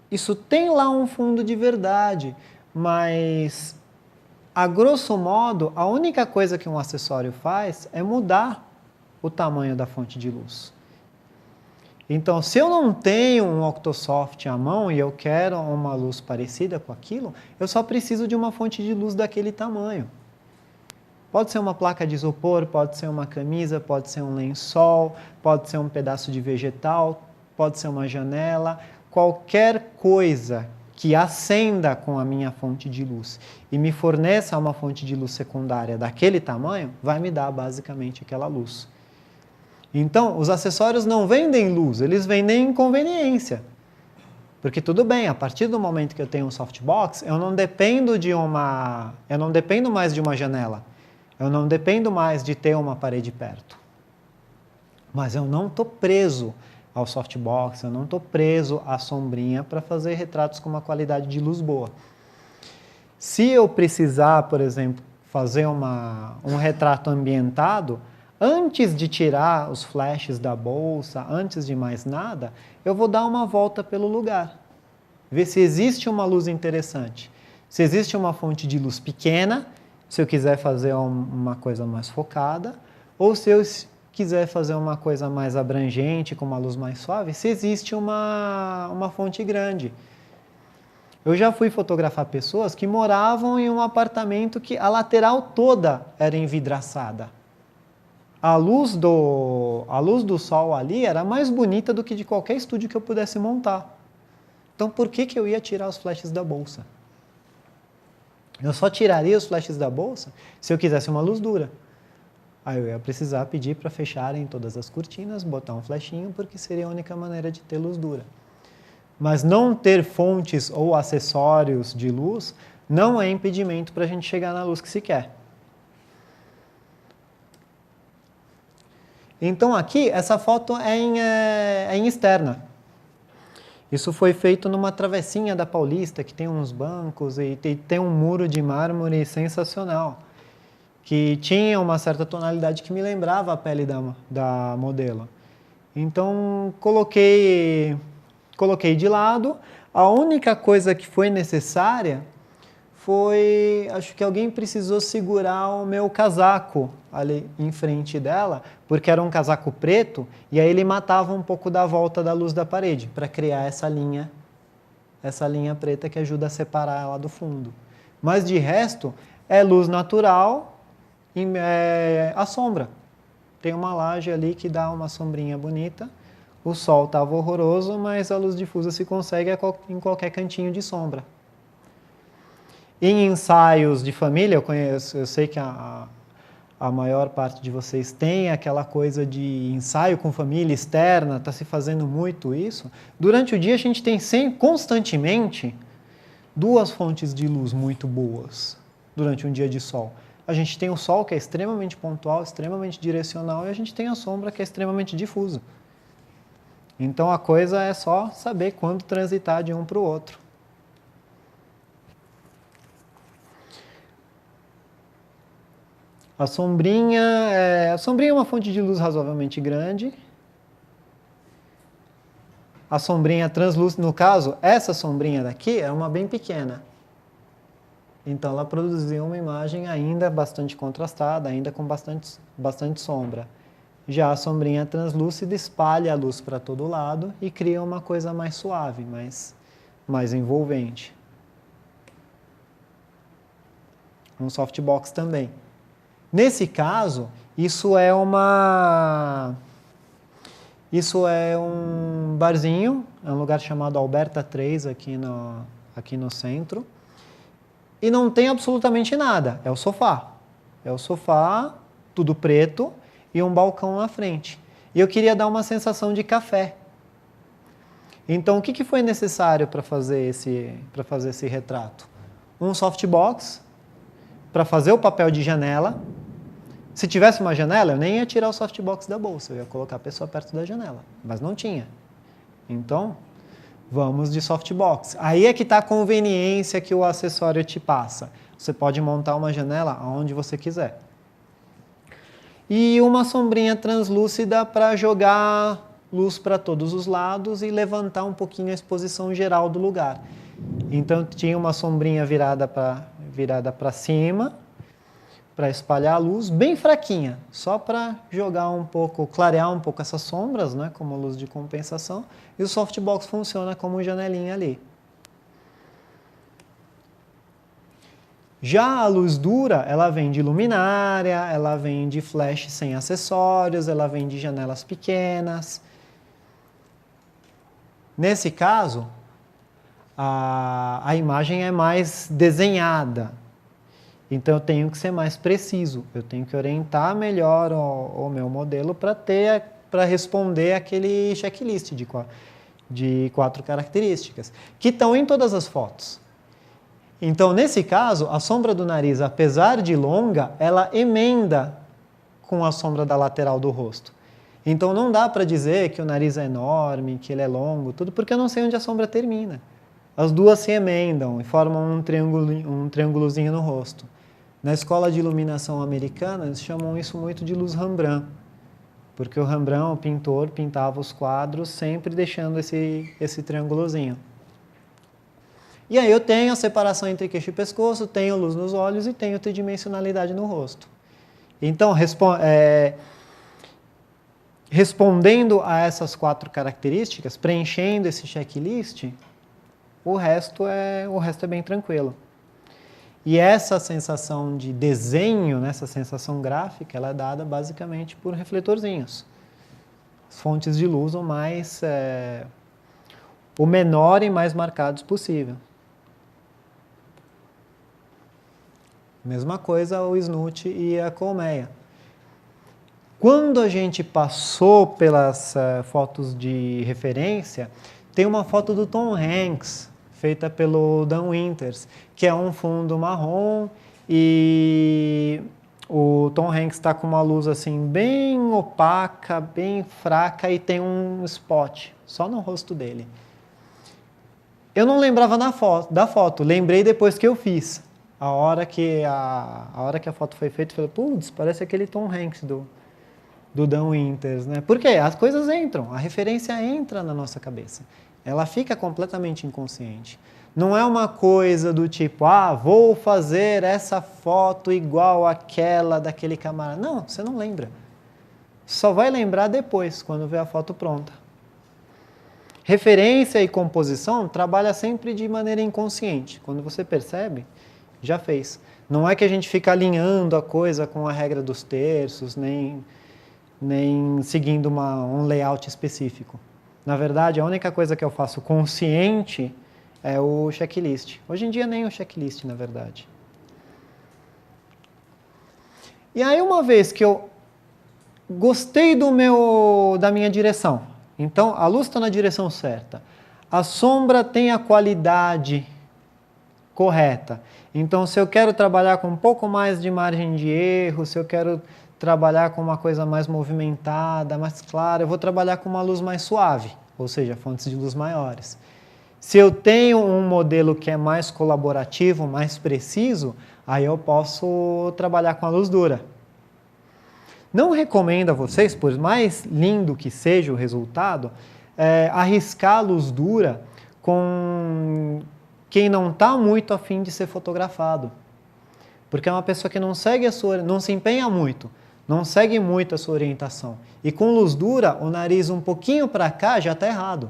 A: isso tem lá um fundo de verdade, mas, a grosso modo, a única coisa que um acessório faz é mudar o tamanho da fonte de luz. Então, se eu não tenho um Octosoft à mão e eu quero uma luz parecida com aquilo, eu só preciso de uma fonte de luz daquele tamanho. Pode ser uma placa de isopor, pode ser uma camisa, pode ser um lençol, pode ser um pedaço de vegetal, pode ser uma janela, qualquer coisa que acenda com a minha fonte de luz e me forneça uma fonte de luz secundária daquele tamanho, vai me dar basicamente aquela luz. Então, os acessórios não vendem luz, eles vendem inconveniência. Porque tudo bem, a partir do momento que eu tenho um softbox, eu não dependo mais de uma janela. Eu não dependo mais de ter uma parede perto. Mas eu não estou preso ao softbox, eu não estou preso à sombrinha para fazer retratos com uma qualidade de luz boa. Se eu precisar, por exemplo, fazer um retrato ambientado, antes de tirar os flashes da bolsa, antes de mais nada, eu vou dar uma volta pelo lugar. Ver se existe uma luz interessante. Se existe uma fonte de luz pequena, se eu quiser fazer uma coisa mais focada, ou se eu quiser fazer uma coisa mais abrangente, com uma luz mais suave, se existe uma fonte grande. Eu já fui fotografar pessoas que moravam em um apartamento que a lateral toda era envidraçada. A luz do sol ali era mais bonita do que de qualquer estúdio que eu pudesse montar. Então, por que eu ia tirar os flashes da bolsa? Eu só tiraria os flashes da bolsa se eu quisesse uma luz dura. Aí eu ia precisar pedir para fecharem todas as cortinas, botar um flashinho, porque seria a única maneira de ter luz dura. Mas não ter fontes ou acessórios de luz não é impedimento para a gente chegar na luz que se quer. Então aqui, essa foto é em externa. Isso foi feito numa travessinha da Paulista, que tem uns bancos e tem um muro de mármore sensacional, que tinha uma certa tonalidade que me lembrava a pele da modelo. Então coloquei de lado. A única coisa que foi necessária foi, acho que alguém precisou segurar o meu casaco ali em frente dela, porque era um casaco preto, e aí ele matava um pouco da volta da luz da parede, para criar essa linha essa linha preta que ajuda a separar ela do fundo. Mas de resto, é luz natural e a sombra. Tem uma laje ali que dá uma sombrinha bonita. O sol estava horroroso, mas a luz difusa se consegue em qualquer cantinho de sombra. Em ensaios de família, eu sei que a maior parte de vocês tem aquela coisa de ensaio com família externa, está se fazendo muito isso. Durante o dia a gente tem constantemente duas fontes de luz muito boas durante um dia de sol. A gente tem o sol, que é extremamente pontual, extremamente direcional, e a gente tem a sombra, que é extremamente difusa. Então a coisa é só saber quando transitar de um para o outro. A sombrinha é uma fonte de luz razoavelmente grande. A sombrinha translúcida, no caso, essa sombrinha daqui é uma bem pequena. Então ela produziu uma imagem ainda bastante contrastada, ainda com bastante sombra. Já a sombrinha translúcida espalha a luz para todo lado e cria uma coisa mais suave, mais envolvente. Um softbox também. Nesse caso, isso é um barzinho, é um lugar chamado Alberta 3 aqui no centro. E não tem absolutamente nada, é o sofá. É o sofá, tudo preto, e um balcão na frente. E eu queria dar uma sensação de café. Então, o que foi necessário para fazer esse retrato? Um softbox, para fazer o papel de janela. Se tivesse uma janela, eu nem ia tirar o softbox da bolsa, eu ia colocar a pessoa perto da janela, mas não tinha. Então, vamos de softbox. Aí é que está a conveniência que o acessório te passa. Você pode montar uma janela aonde você quiser. E uma sombrinha translúcida para jogar luz para todos os lados e levantar um pouquinho a exposição geral do lugar. Então, tinha uma sombrinha virada para cima, para espalhar a luz, bem fraquinha, só para jogar um pouco, clarear um pouco essas sombras, né, como luz de compensação, e o softbox funciona como janelinha ali. Já a luz dura, ela vem de luminária, ela vem de flash sem acessórios, ela vem de janelas pequenas. Nesse caso, a imagem é mais desenhada. Então, eu tenho que ser mais preciso, eu tenho que orientar melhor o meu modelo para responder aquele checklist de 4 características, que estão em todas as fotos. Então, nesse caso, a sombra do nariz, apesar de longa, ela emenda com a sombra da lateral do rosto. Então, não dá para dizer que o nariz é enorme, que ele é longo, tudo, porque eu não sei onde a sombra termina. As duas se emendam e formam um triângulozinho no rosto. Na escola de iluminação americana, eles chamam isso muito de luz Rembrandt, porque o Rembrandt, o pintor, pintava os quadros sempre deixando esse triângulozinho. E aí eu tenho a separação entre queixo e pescoço, tenho luz nos olhos e tenho tridimensionalidade no rosto. Então, respondendo a essas 4 características, preenchendo esse checklist, o resto é bem tranquilo. E essa sensação de desenho, né, essa sensação gráfica, ela é dada basicamente por refletorzinhos. As fontes de luz o menor e mais marcados possível. Mesma coisa o snoot e a colmeia. Quando a gente passou pelas fotos de referência, tem uma foto do Tom Hanks, feita pelo Dan Winters, que é um fundo marrom e o Tom Hanks está com uma luz assim bem opaca, bem fraca e tem um spot só no rosto dele. Eu não lembrava da foto, lembrei depois que eu fiz. A hora que a foto foi feita, eu falei, putz, parece aquele Tom Hanks do Dan Winters, né? Por quê? As coisas entram, a referência entra na nossa cabeça. Ela fica completamente inconsciente. Não é uma coisa do tipo, vou fazer essa foto igual àquela daquele camarada. Não, você não lembra. Só vai lembrar depois, quando ver a foto pronta. Referência e composição trabalha sempre de maneira inconsciente. Quando você percebe, já fez. Não é que a gente fica alinhando a coisa com a regra dos terços, nem seguindo um layout específico. Na verdade, a única coisa que eu faço consciente é o checklist. Hoje em dia nem o checklist, na verdade. E aí, uma vez que eu gostei da minha direção, então a luz está na direção certa, a sombra tem a qualidade correta. Então, se eu quero trabalhar com um pouco mais de margem de erro, se eu quero trabalhar com uma coisa mais movimentada, mais clara, eu vou trabalhar com uma luz mais suave, ou seja, fontes de luz maiores. Se eu tenho um modelo que é mais colaborativo, mais preciso, aí eu posso trabalhar com a luz dura. Não recomendo a vocês, por mais lindo que seja o resultado, arriscar a luz dura com quem não está muito afim de ser fotografado. Porque é uma pessoa que não segue não se empenha muito, não segue muito a sua orientação. E com luz dura, o nariz um pouquinho para cá já está errado.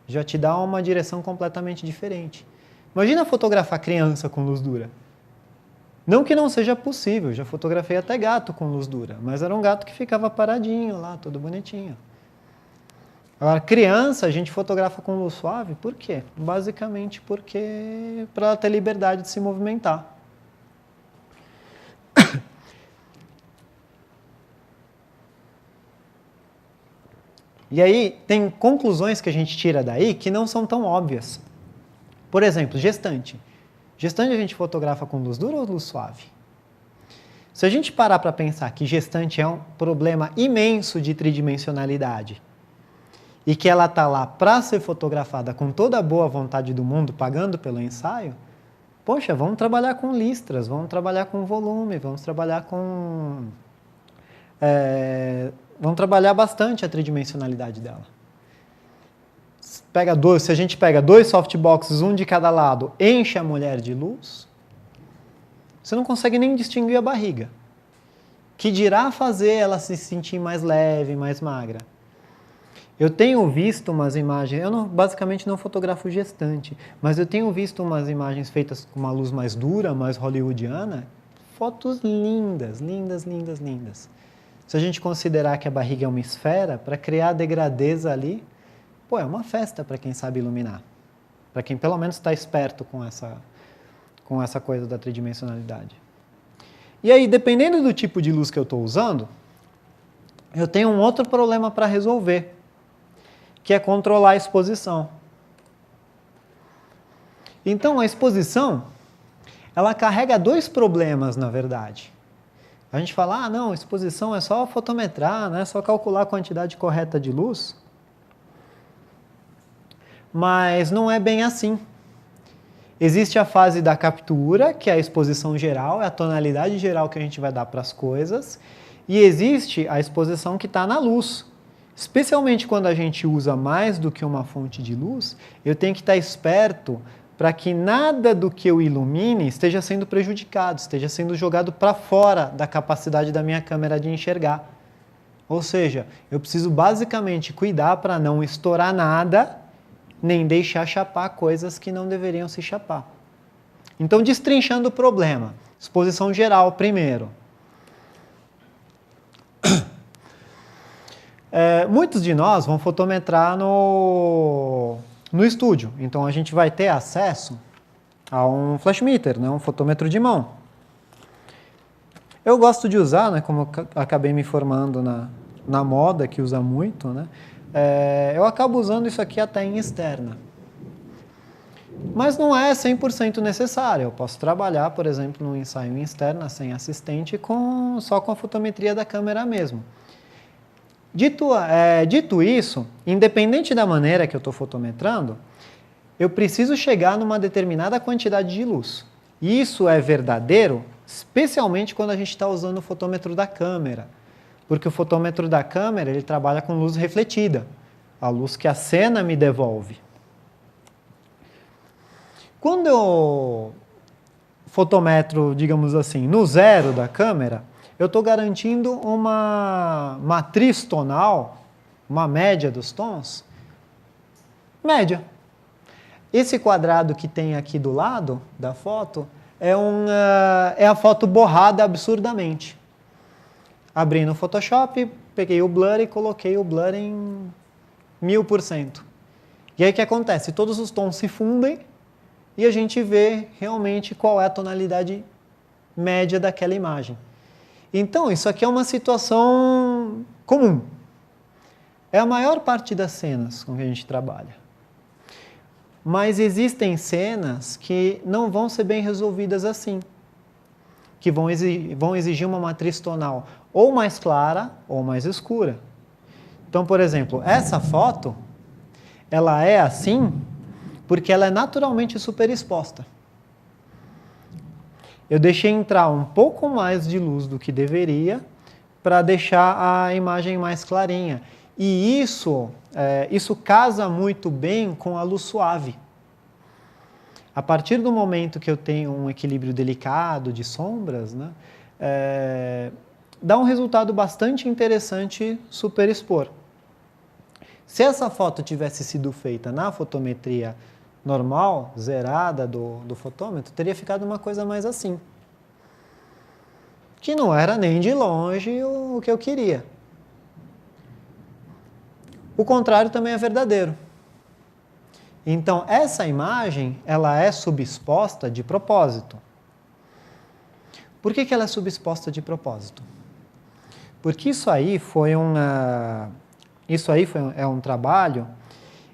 A: Já te dá uma direção completamente diferente. Imagina fotografar criança com luz dura. Não que não seja possível, já fotografei até gato com luz dura, mas era um gato que ficava paradinho lá, todo bonitinho. Agora, criança, a gente fotografa com luz suave, por quê? Basicamente porque para ela ter liberdade de se movimentar. E aí, tem conclusões que a gente tira daí que não são tão óbvias. Por exemplo, gestante. Gestante a gente fotografa com luz dura ou luz suave? Se a gente parar para pensar que gestante é um problema imenso de tridimensionalidade e que ela está lá para ser fotografada com toda a boa vontade do mundo, pagando pelo ensaio, poxa, vamos trabalhar com listras, vamos trabalhar com volume, vamos trabalhar com... vamos trabalhar bastante a tridimensionalidade dela. Se a gente pega 2 softboxes, um de cada lado, enche a mulher de luz, você não consegue nem distinguir a barriga. Que dirá fazer ela se sentir mais leve, mais magra. Eu tenho visto umas imagens, basicamente não fotografo gestante, mas eu tenho visto umas imagens feitas com uma luz mais dura, mais hollywoodiana, fotos lindas, lindas, lindas, lindas. Se a gente considerar que a barriga é uma esfera, para criar degradeza ali, pô, é uma festa para quem sabe iluminar. Para quem pelo menos está esperto com essa coisa da tridimensionalidade. E aí, dependendo do tipo de luz que eu estou usando, eu tenho um outro problema para resolver, que é controlar a exposição. Então, a exposição, ela carrega 2 problemas, na verdade. A gente fala, não, exposição é só fotometrar, né? É só calcular a quantidade correta de luz. Mas não é bem assim. Existe a fase da captura, que é a exposição geral, é a tonalidade geral que a gente vai dar para as coisas, e existe a exposição que está na luz. Especialmente quando a gente usa mais do que uma fonte de luz, eu tenho que estar esperto para que nada do que eu ilumine esteja sendo prejudicado, esteja sendo jogado para fora da capacidade da minha câmera de enxergar. Ou seja, eu preciso basicamente cuidar para não estourar nada, nem deixar chapar coisas que não deveriam se chapar. Então, destrinchando o problema. Exposição geral primeiro. Muitos de nós vão fotometrar no estúdio. Então, a gente vai ter acesso a um flash meter, né? Um fotômetro de mão. Eu gosto de usar, né? Como eu acabei me formando na moda, que usa muito, né? Eu acabo usando isso aqui até em externa. Mas não é 100% necessário. Eu posso trabalhar, por exemplo, num ensaio em externa, sem assistente, só com a fotometria da câmera mesmo. Dito isso, independente da maneira que eu estou fotometrando, eu preciso chegar numa determinada quantidade de luz. E isso é verdadeiro, especialmente quando a gente está usando o fotômetro da câmera. Porque o fotômetro da câmera, ele trabalha com luz refletida, a luz que a cena me devolve. Quando eu fotometro, digamos assim, no zero da câmera, eu estou garantindo uma matriz tonal, uma média dos tons, média. Esse quadrado que tem aqui do lado da foto é a foto borrada absurdamente. Abri no Photoshop, peguei o blur e coloquei o blur em 1000%. E aí o que acontece? Todos os tons se fundem e a gente vê realmente qual é a tonalidade média daquela imagem. Então, isso aqui é uma situação comum. É a maior parte das cenas com que a gente trabalha. Mas existem cenas que não vão ser bem resolvidas assim, que vão exigir uma matriz tonal ou mais clara ou mais escura. Então, por exemplo, essa foto, ela é assim porque ela é naturalmente superexposta. Eu deixei entrar um pouco mais de luz do que deveria para deixar a imagem mais clarinha. E isso casa muito bem com a luz suave. A partir do momento que eu tenho um equilíbrio delicado de sombras, né, dá um resultado bastante interessante superexpor. Se essa foto tivesse sido feita na fotometria normal, zerada do fotômetro, teria ficado uma coisa mais assim. Que não era nem de longe o que eu queria. O contrário também é verdadeiro. Então, essa imagem, ela é subexposta de propósito. Por que ela é subexposta de propósito? Porque isso aí é um trabalho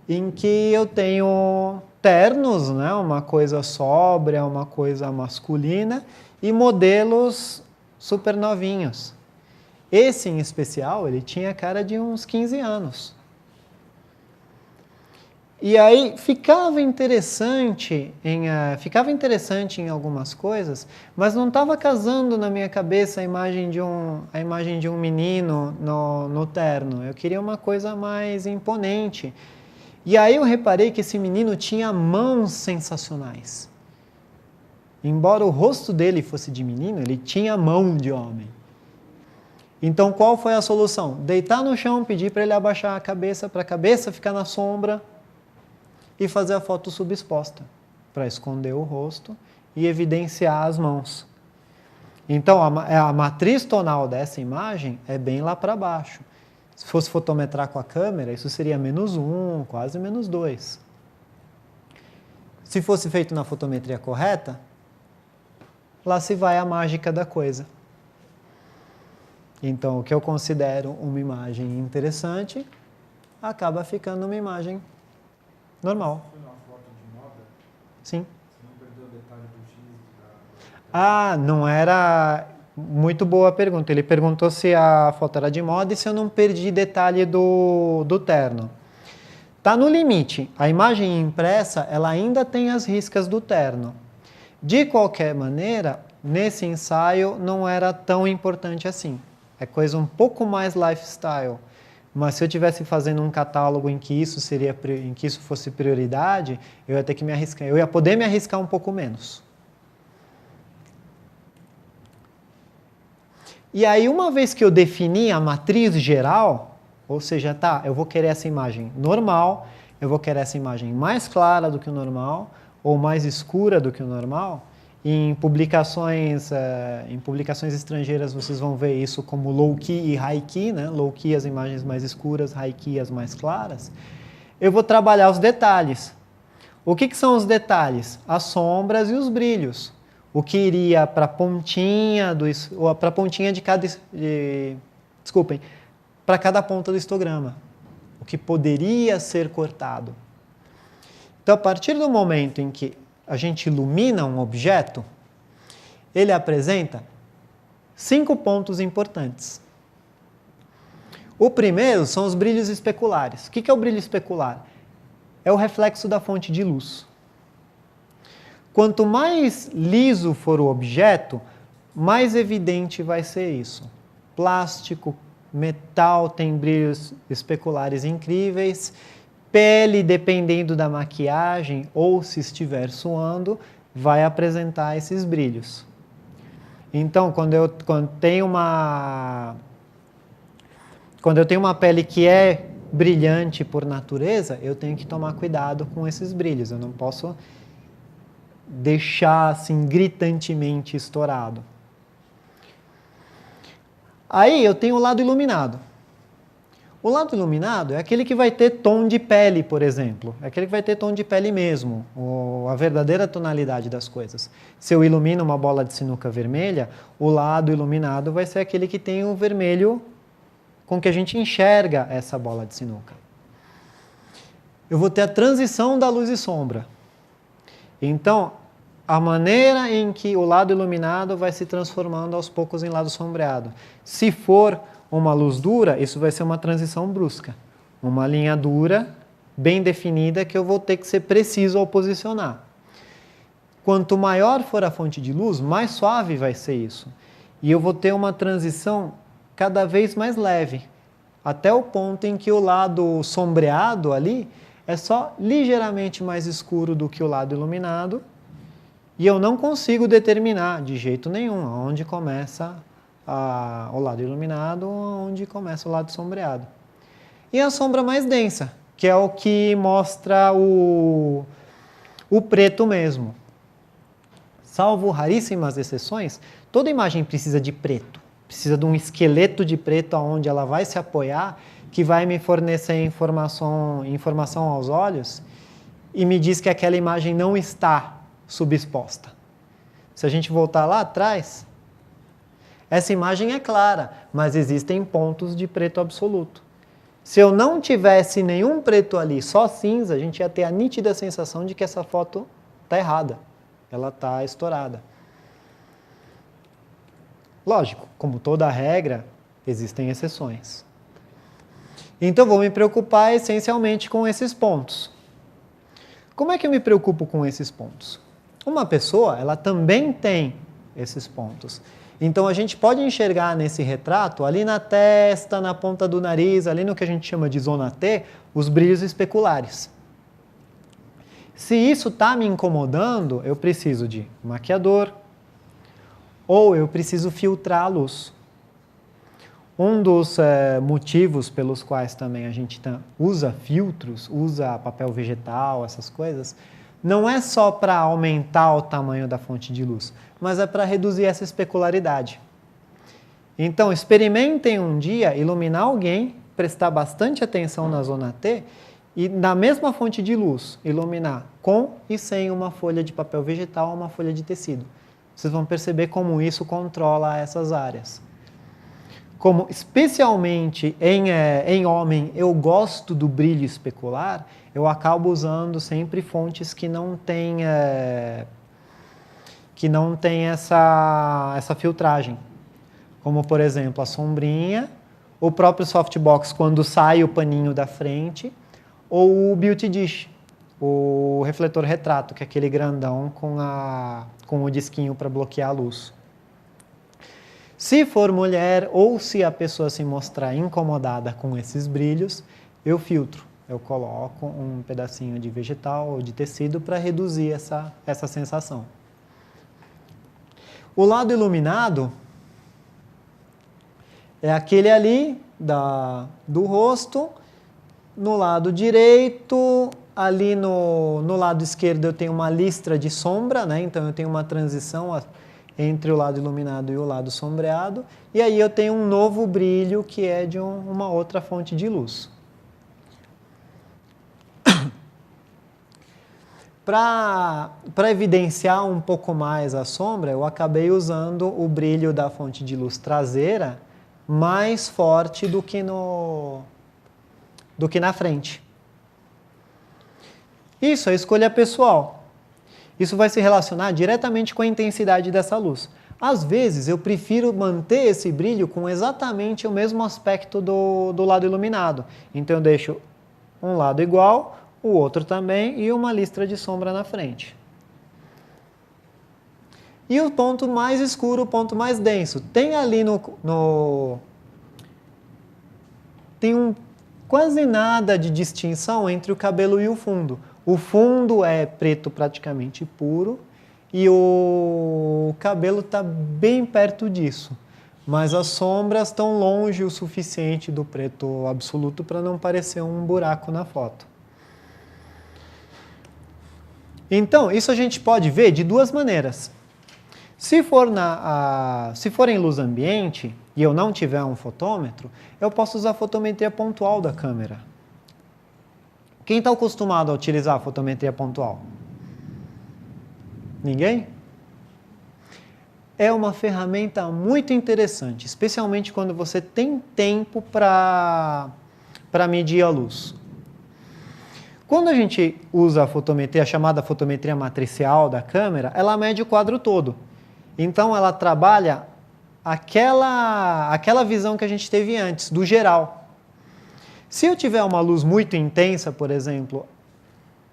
A: em que eu tenho ternos, né, uma coisa sóbria, uma coisa masculina, e modelos super novinhos. Esse, em especial, ele tinha cara de uns 15 anos. E aí ficava interessante em algumas coisas, mas não estava casando na minha cabeça a imagem de um menino no terno. Eu queria uma coisa mais imponente. E aí eu reparei que esse menino tinha mãos sensacionais. Embora o rosto dele fosse de menino, ele tinha mão de homem. Então qual foi a solução? Deitar no chão, pedir para ele abaixar a cabeça, para a cabeça ficar na sombra, e fazer a foto subexposta, para esconder o rosto e evidenciar as mãos. Então, a matriz tonal dessa imagem é bem lá para baixo. Se fosse fotometrar com a câmera, isso seria -1, quase -2. Se fosse feito na fotometria correta, lá se vai a mágica da coisa. Então, o que eu considero uma imagem interessante, acaba ficando uma imagem normal.
B: Foi uma foto de moda?
A: Sim.
B: Você não perdeu o detalhe do giz?
A: Ah, não era... Muito boa pergunta. Ele perguntou se a foto era de moda e se eu não perdi detalhe do terno. Tá no limite. A imagem impressa, ela ainda tem as riscas do terno. De qualquer maneira, nesse ensaio não era tão importante assim. É coisa um pouco mais lifestyle. Mas se eu estivesse fazendo um catálogo em que isso fosse prioridade, eu ia ter que me arriscar. Eu ia poder me arriscar um pouco menos. E aí, uma vez que eu defini a matriz geral, ou seja, tá, eu vou querer essa imagem normal, eu vou querer essa imagem mais clara do que o normal, ou mais escura do que o normal. Em publicações estrangeiras vocês vão ver isso como low-key e high-key, né? Low-key as imagens mais escuras, high-key as mais claras. Eu vou trabalhar os detalhes. O que são os detalhes? As sombras e os brilhos. O que iria para a pontinha de cada... Desculpem, para cada ponta do histograma. O que poderia ser cortado. Então, a partir do momento em que a gente ilumina um objeto, ele apresenta 5 pontos importantes. O primeiro são os brilhos especulares. O que é o brilho especular? É o reflexo da fonte de luz. Quanto mais liso for o objeto, mais evidente vai ser isso. Plástico, metal tem brilhos especulares incríveis. Pele, dependendo da maquiagem ou se estiver suando, vai apresentar esses brilhos. Então, quando eu tenho uma pele que é brilhante por natureza, eu tenho que tomar cuidado com esses brilhos. Eu não posso deixar assim gritantemente estourado. Aí eu tenho o lado iluminado. O lado iluminado é aquele que vai ter tom de pele, por exemplo. É aquele que vai ter tom de pele mesmo, a verdadeira tonalidade das coisas. Se eu ilumino uma bola de sinuca vermelha, o lado iluminado vai ser aquele que tem o vermelho com que a gente enxerga essa bola de sinuca. Eu vou ter a transição da luz e sombra. Então, a maneira em que o lado iluminado vai se transformando aos poucos em lado sombreado. Se for uma luz dura, isso vai ser uma transição brusca. Uma linha dura, bem definida, que eu vou ter que ser preciso ao posicionar. Quanto maior for a fonte de luz, mais suave vai ser isso. E eu vou ter uma transição cada vez mais leve, até o ponto em que o lado sombreado ali é só ligeiramente mais escuro do que o lado iluminado, e eu não consigo determinar de jeito nenhum onde começa o lado iluminado, onde começa o lado sombreado. E a sombra mais densa, que é o que mostra o preto mesmo. Salvo raríssimas exceções, toda imagem precisa de preto. Precisa de um esqueleto de preto onde ela vai se apoiar, que vai me fornecer informação aos olhos e me diz que aquela imagem não está subexposta. Se a gente voltar lá atrás, essa imagem é clara, mas existem pontos de preto absoluto. Se eu não tivesse nenhum preto ali, só cinza, a gente ia ter a nítida sensação de que essa foto está errada, ela está estourada. Lógico, como toda regra, existem exceções. Então, vou me preocupar essencialmente com esses pontos. Como é que eu me preocupo com esses pontos? Uma pessoa, ela também tem esses pontos. Então, a gente pode enxergar nesse retrato, ali na testa, na ponta do nariz, ali no que a gente chama de zona T, os brilhos especulares. Se isso está me incomodando, eu preciso de maquiador, ou eu preciso filtrar a luz. Um dos motivos pelos quais também a gente usa filtros, usa papel vegetal, essas coisas, não é só para aumentar o tamanho da fonte de luz, mas é para reduzir essa especularidade. Então, experimentem um dia iluminar alguém, prestar bastante atenção na zona T e na mesma fonte de luz iluminar com e sem uma folha de papel vegetal ou uma folha de tecido. Vocês vão perceber como isso controla essas áreas. Como especialmente em homem eu gosto do brilho especular, eu acabo usando sempre fontes que não têm essa filtragem. Como, por exemplo, a sombrinha, o próprio softbox quando sai o paninho da frente, ou o beauty dish, o refletor retrato, que é aquele grandão com o disquinho para bloquear a luz. Se for mulher ou se a pessoa se mostrar incomodada com esses brilhos, eu filtro. Eu coloco um pedacinho de vegetal ou de tecido para reduzir essa sensação. O lado iluminado é aquele ali do rosto. No lado direito, ali no lado esquerdo eu tenho uma listra de sombra, né? Então eu tenho uma transição entre o lado iluminado e o lado sombreado, e aí eu tenho um novo brilho que é de uma outra fonte de luz. Para evidenciar um pouco mais a sombra, eu acabei usando o brilho da fonte de luz traseira mais forte do que na frente. Isso é escolha pessoal. Isso vai se relacionar diretamente com a intensidade dessa luz. Às vezes, eu prefiro manter esse brilho com exatamente o mesmo aspecto do lado iluminado. Então, eu deixo um lado igual, o outro também, e uma listra de sombra na frente. E o ponto mais escuro, o ponto mais denso. Tem ali tem quase nada de distinção entre o cabelo e o fundo. O fundo é preto praticamente puro e o cabelo está bem perto disso. mas as sombras estão longe o suficiente do preto absoluto para não parecer um buraco na foto. Então, isso a gente pode ver de duas maneiras. Se for em luz ambiente e eu não tiver um fotômetro, eu posso usar a fotometria pontual da câmera. Quem está acostumado a utilizar a fotometria pontual? Ninguém? É uma ferramenta muito interessante, especialmente quando você tem tempo para medir a luz. Quando a gente usa a fotometria, a chamada fotometria matricial da câmera, ela mede o quadro todo. Então, ela trabalha aquela visão que a gente teve antes, do geral. Se eu tiver uma luz muito intensa, por exemplo,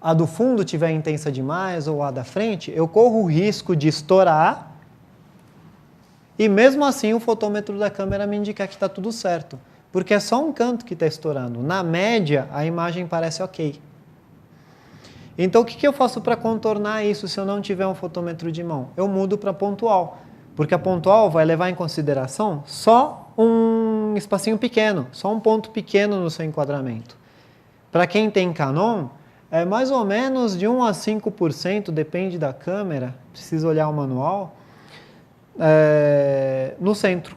A: a do fundo tiver intensa demais ou a da frente, eu corro o risco de estourar e mesmo assim o fotômetro da câmera me indicar que está tudo certo, porque é só um canto que está estourando. Na média, a imagem parece ok. Então, o que eu faço para contornar isso se eu não tiver um fotômetro de mão? Eu mudo para pontual, porque a pontual vai levar em consideração só um espacinho pequeno, só um ponto pequeno no seu enquadramento. Para quem tem Canon, é mais ou menos de 1 a 5%, depende da câmera, precisa olhar o manual, no centro.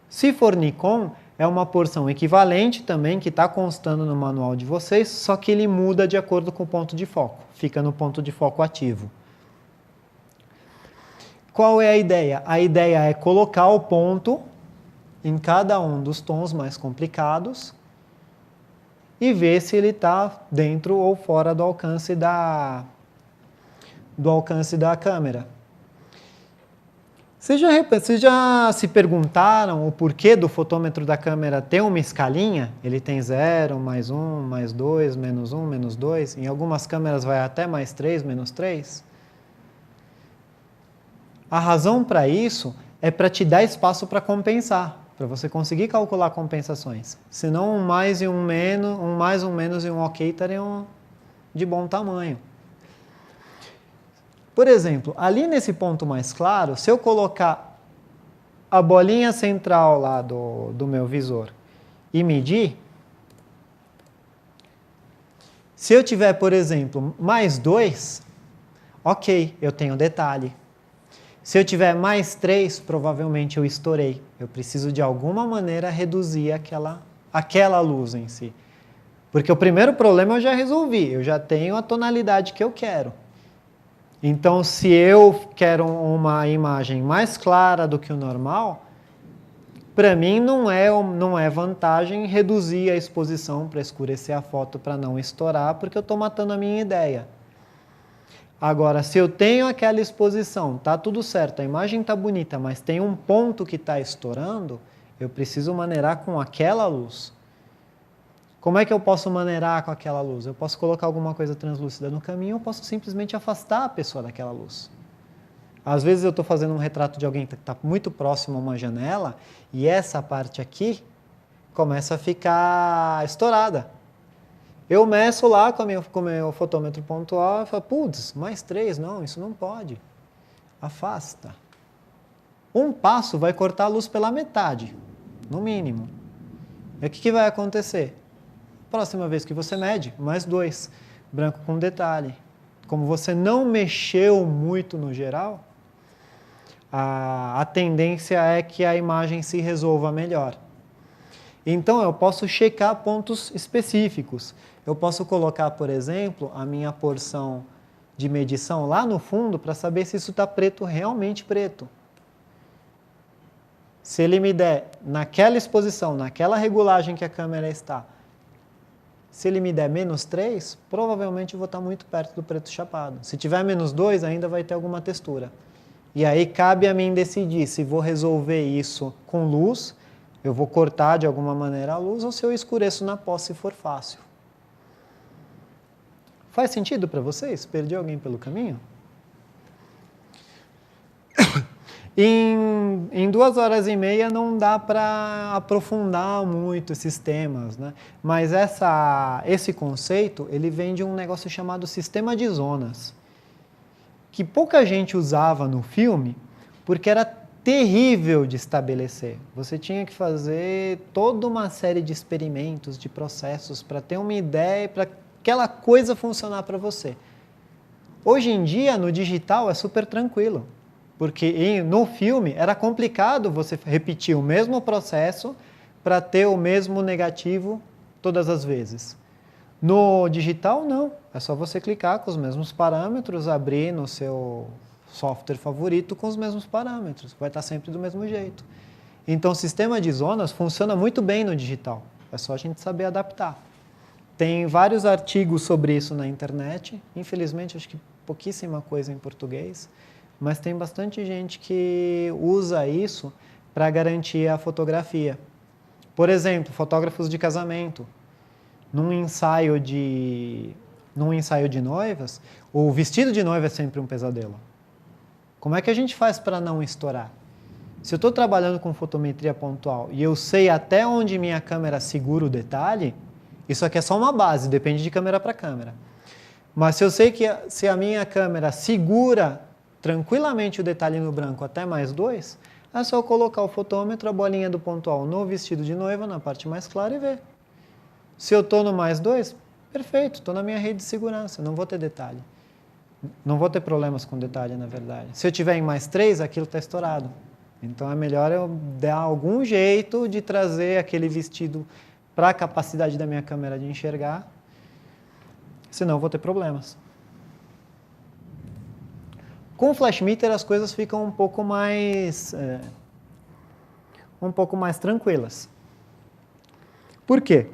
A: Se for Nikon, é uma porção equivalente também, que está constando no manual de vocês, só que ele muda de acordo com o ponto de foco, fica no ponto de foco ativo. Qual é a ideia? A ideia é colocar o ponto em cada um dos tons mais complicados e ver se ele está dentro ou fora do alcance da câmera. Vocês já se perguntaram o porquê do fotômetro da câmera ter uma escalinha? Ele tem 0, mais 1, mais 2, menos 1, menos 2. Em algumas câmeras vai até mais 3, menos 3. A razão para isso é para te dar espaço para compensar, para você conseguir calcular compensações. Senão um mais e um menos, um mais, um menos e um ok estariam de bom tamanho. Por exemplo, ali nesse ponto mais claro, se eu colocar a bolinha central lá do meu visor e medir, se eu tiver, por exemplo, mais 2, ok, eu tenho detalhe. Se eu tiver mais 3, provavelmente eu estourei. Eu preciso de alguma maneira reduzir aquela luz em si. Porque o primeiro problema eu já resolvi, eu já tenho a tonalidade que eu quero. Então, se eu quero uma imagem mais clara do que o normal, para mim não é vantagem reduzir a exposição para escurecer a foto para não estourar, porque eu estou matando a minha ideia. Agora, se eu tenho aquela exposição, está tudo certo, a imagem está bonita, mas tem um ponto que está estourando, eu preciso maneirar com aquela luz. Como é que eu posso maneirar com aquela luz? Eu posso colocar alguma coisa translúcida no caminho, ou posso simplesmente afastar a pessoa daquela luz. Às vezes eu estou fazendo um retrato de alguém que está muito próximo a uma janela, e essa parte aqui começa a ficar estourada. Eu meço lá com o meu fotômetro pontual e falo, putz, mais 3, não, isso não pode. Afasta. Um passo vai cortar a luz pela metade, no mínimo. E o que vai acontecer? Próxima vez que você mede, mais 2, branco com detalhe. Como você não mexeu muito no geral, a tendência é que a imagem se resolva melhor. Então, eu posso checar pontos específicos. Eu posso colocar, por exemplo, a minha porção de medição lá no fundo para saber se isso está preto, realmente preto. Se ele me der naquela exposição, naquela regulagem que a câmera está, se ele me der menos 3, provavelmente eu vou estar muito perto do preto chapado. Se tiver menos 2, ainda vai ter alguma textura. E aí cabe a mim decidir se vou resolver isso com luz, eu vou cortar de alguma maneira a luz, ou se eu escureço na pós, se for fácil. Faz sentido para vocês? Perdi alguém pelo caminho? Em 2 horas e meia não dá para aprofundar muito esses temas, né? Mas esse conceito ele vem de um negócio chamado sistema de zonas, que pouca gente usava no filme, porque era terrível de estabelecer. Você tinha que fazer toda uma série de experimentos, de processos, para ter uma ideia, para aquela coisa funcionar para você. Hoje em dia, no digital, é super tranquilo, porque no filme era complicado você repetir o mesmo processo para ter o mesmo negativo todas as vezes. No digital, não. É só você clicar com os mesmos parâmetros, abrir no seu software favorito com os mesmos parâmetros. Vai estar sempre do mesmo jeito. Então, o sistema de zonas funciona muito bem no digital. É só a gente saber adaptar. Tem vários artigos sobre isso na internet. Infelizmente, acho que pouquíssima coisa em português. Mas tem bastante gente que usa isso para garantir a fotografia. Por exemplo, fotógrafos de casamento. Num ensaio de noivas, o vestido de noiva é sempre um pesadelo. Como é que a gente faz para não estourar? Se eu estou trabalhando com fotometria pontual e eu sei até onde minha câmera segura o detalhe, isso aqui é só uma base, depende de câmera para câmera. Mas se eu sei que se a minha câmera segura tranquilamente o detalhe no branco até +2, é só eu colocar o fotômetro, a bolinha do pontual no vestido de noiva, na parte mais clara e ver. Se eu estou no +2, perfeito, estou na minha rede de segurança, não vou ter detalhe. Não vou ter problemas com detalhe, na verdade. Se eu tiver em +3, aquilo está estourado. Então é melhor eu dar algum jeito de trazer aquele vestido para a capacidade da minha câmera de enxergar, senão eu vou ter problemas. Com o flash meter as coisas ficam um pouco mais tranquilas. Por quê?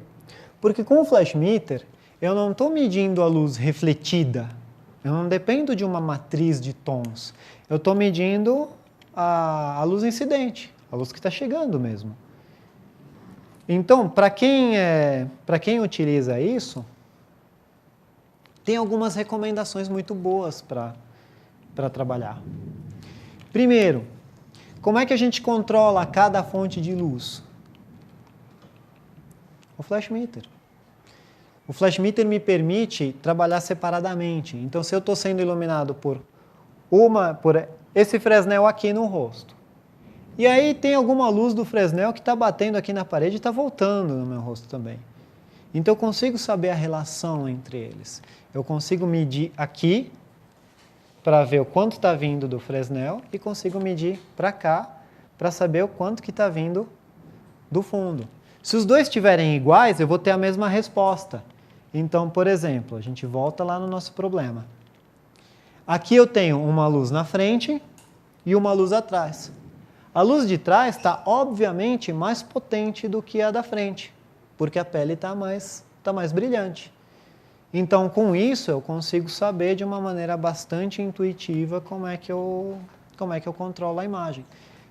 A: Porque com o flash meter eu não estou medindo a luz refletida. Eu não dependo de uma matriz de tons. Eu estou medindo a luz incidente, a luz que está chegando mesmo. Então, para quem utiliza isso, tem algumas recomendações muito boas para trabalhar. Primeiro, como é que a gente controla cada fonte de luz? O flash meter. O flash meter me permite trabalhar separadamente. Então, se eu estou sendo iluminado por esse Fresnel aqui no rosto, e aí tem alguma luz do Fresnel que está batendo aqui na parede e está voltando no meu rosto também. Então, eu consigo saber a relação entre eles. Eu consigo medir aqui para ver o quanto está vindo do Fresnel e consigo medir para cá para saber o quanto que está vindo do fundo. Se os dois estiverem iguais, eu vou ter a mesma resposta. Então, por exemplo, a gente volta lá no nosso problema. Aqui eu tenho uma luz na frente e uma luz atrás. A luz de trás está, obviamente, mais potente do que a da frente, porque a pele está mais brilhante. Então, com isso, eu consigo saber de uma maneira bastante intuitiva como é que eu controlo a imagem.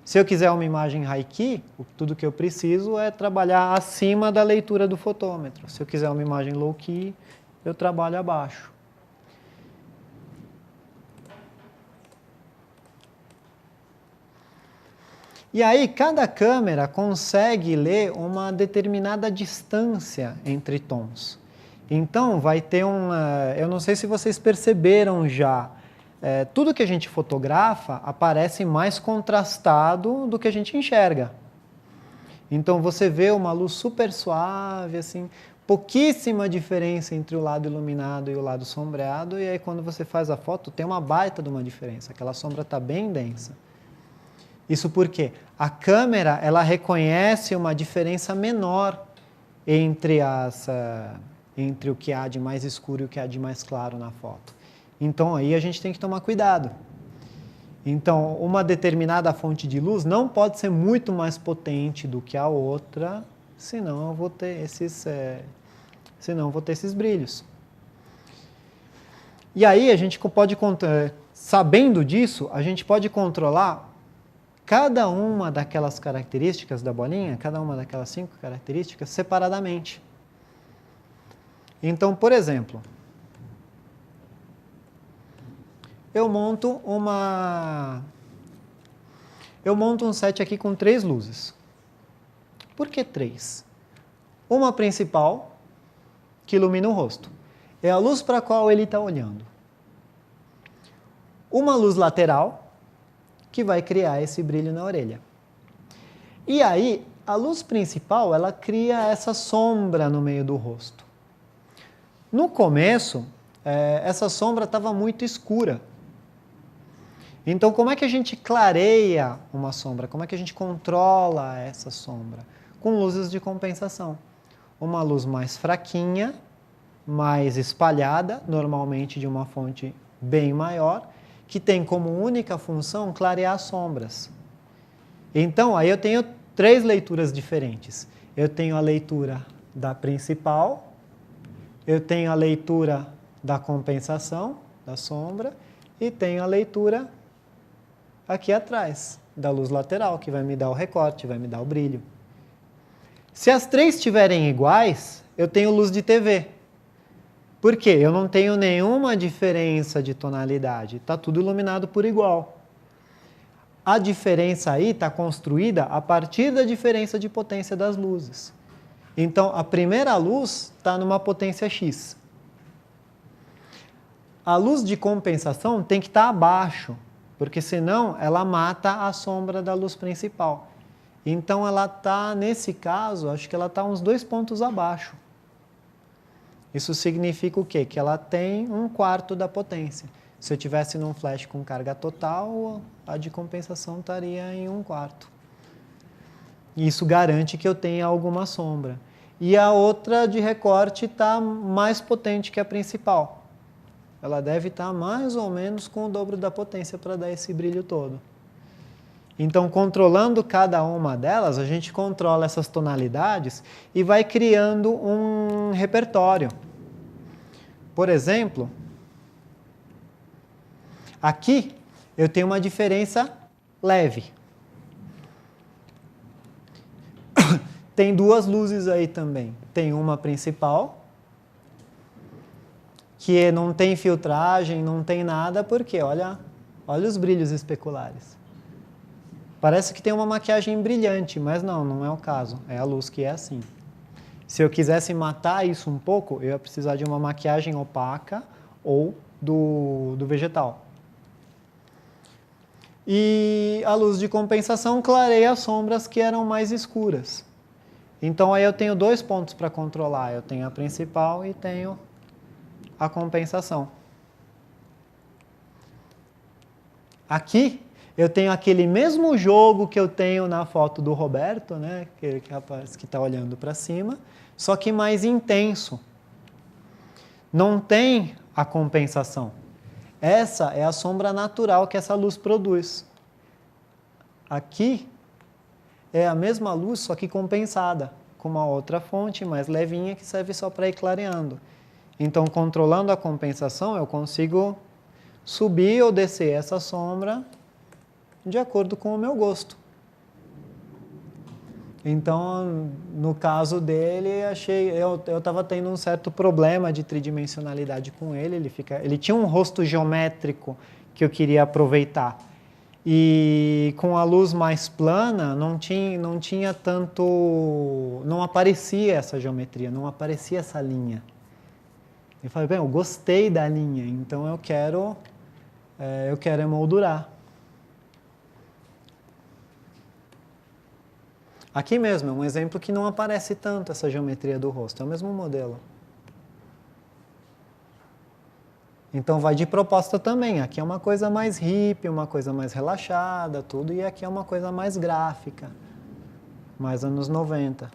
A: Se eu quiser uma imagem high-key, tudo que eu preciso é trabalhar acima da leitura do fotômetro. Se eu quiser uma imagem low-key, eu trabalho abaixo. E aí, cada câmera consegue ler uma determinada distância entre tons. Então, vai ter eu não sei se vocês perceberam já, tudo que a gente fotografa aparece mais contrastado do que a gente enxerga. Então, você vê uma luz super suave, assim, pouquíssima diferença entre o lado iluminado e o lado sombreado, e aí quando você faz a foto, tem uma baita de uma diferença, aquela sombra está bem densa. Isso porque a câmera, ela reconhece uma diferença menor entre o que há de mais escuro e o que há de mais claro na foto. Então, aí a gente tem que tomar cuidado. Então, uma determinada fonte de luz não pode ser muito mais potente do que a outra, senão eu vou ter esses brilhos. E aí, a gente pode, sabendo disso, a gente pode controlar cada uma daquelas características da bolinha, cada uma daquelas 5 características, separadamente. Então, por exemplo, eu monto um set aqui com 3 luzes. Por que 3? Uma principal, que ilumina o rosto. É a luz para a qual ele está olhando. Uma luz lateral, que vai criar esse brilho na orelha. E aí, a luz principal, ela cria essa sombra no meio do rosto. No começo, essa sombra estava muito escura. Então, como é que a gente clareia uma sombra? Como é que a gente controla essa sombra? Com luzes de compensação. Uma luz mais fraquinha, mais espalhada, normalmente de uma fonte bem maior, que tem como única função clarear as sombras. Então, aí eu tenho 3 leituras diferentes. Eu tenho a leitura da principal, eu tenho a leitura da compensação, da sombra, e tenho a leitura aqui atrás, da luz lateral, que vai me dar o recorte, vai me dar o brilho. Se as 3 estiverem iguais, eu tenho luz de TV. Por quê? Eu não tenho nenhuma diferença de tonalidade, está tudo iluminado por igual. A diferença aí está construída a partir da diferença de potência das luzes. Então, a primeira luz está numa potência X. A luz de compensação tem que estar abaixo, porque senão ela mata a sombra da luz principal. Então, ela está, nesse caso, acho que ela está uns 2 pontos abaixo. Isso significa o quê? Que ela tem 1/4 da potência. Se eu tivesse num flash com carga total, a de compensação estaria em 1/4. Isso garante que eu tenha alguma sombra. E a outra de recorte está mais potente que a principal. Ela deve estar mais ou menos com o dobro da potência para dar esse brilho todo. Então, controlando cada uma delas, a gente controla essas tonalidades e vai criando um repertório. Por exemplo, aqui eu tenho uma diferença leve. Tem 2 luzes aí também. Tem uma principal, que não tem filtragem, não tem nada, porque olha os brilhos especulares. Parece que tem uma maquiagem brilhante, mas não é o caso. É a luz que é assim. Se eu quisesse matar isso um pouco, eu ia precisar de uma maquiagem opaca ou do vegetal. E a luz de compensação clareia as sombras que eram mais escuras. Então, aí eu tenho 2 pontos para controlar. Eu tenho a principal e tenho a compensação. Aqui, eu tenho aquele mesmo jogo que eu tenho na foto do Roberto, né? Aquele rapaz que está olhando para cima, só que mais intenso. Não tem a compensação. Essa é a sombra natural que essa luz produz. Aqui é a mesma luz, só que compensada, com uma outra fonte mais levinha que serve só para ir clareando. Então, controlando a compensação, eu consigo subir ou descer essa sombra de acordo com o meu gosto. Então, no caso dele, eu estava tendo um certo problema de tridimensionalidade com ele. Ele tinha um rosto geométrico que eu queria aproveitar. E com a luz mais plana, não tinha tanto... Não aparecia essa geometria, não aparecia essa linha. Eu falei, bem, eu gostei da linha, então eu quero emoldurar. Aqui mesmo, é um exemplo que não aparece tanto essa geometria do rosto, é o mesmo modelo. Então vai de proposta também, aqui é uma coisa mais hippie, uma coisa mais relaxada, tudo, e aqui é uma coisa mais gráfica, mais anos 90.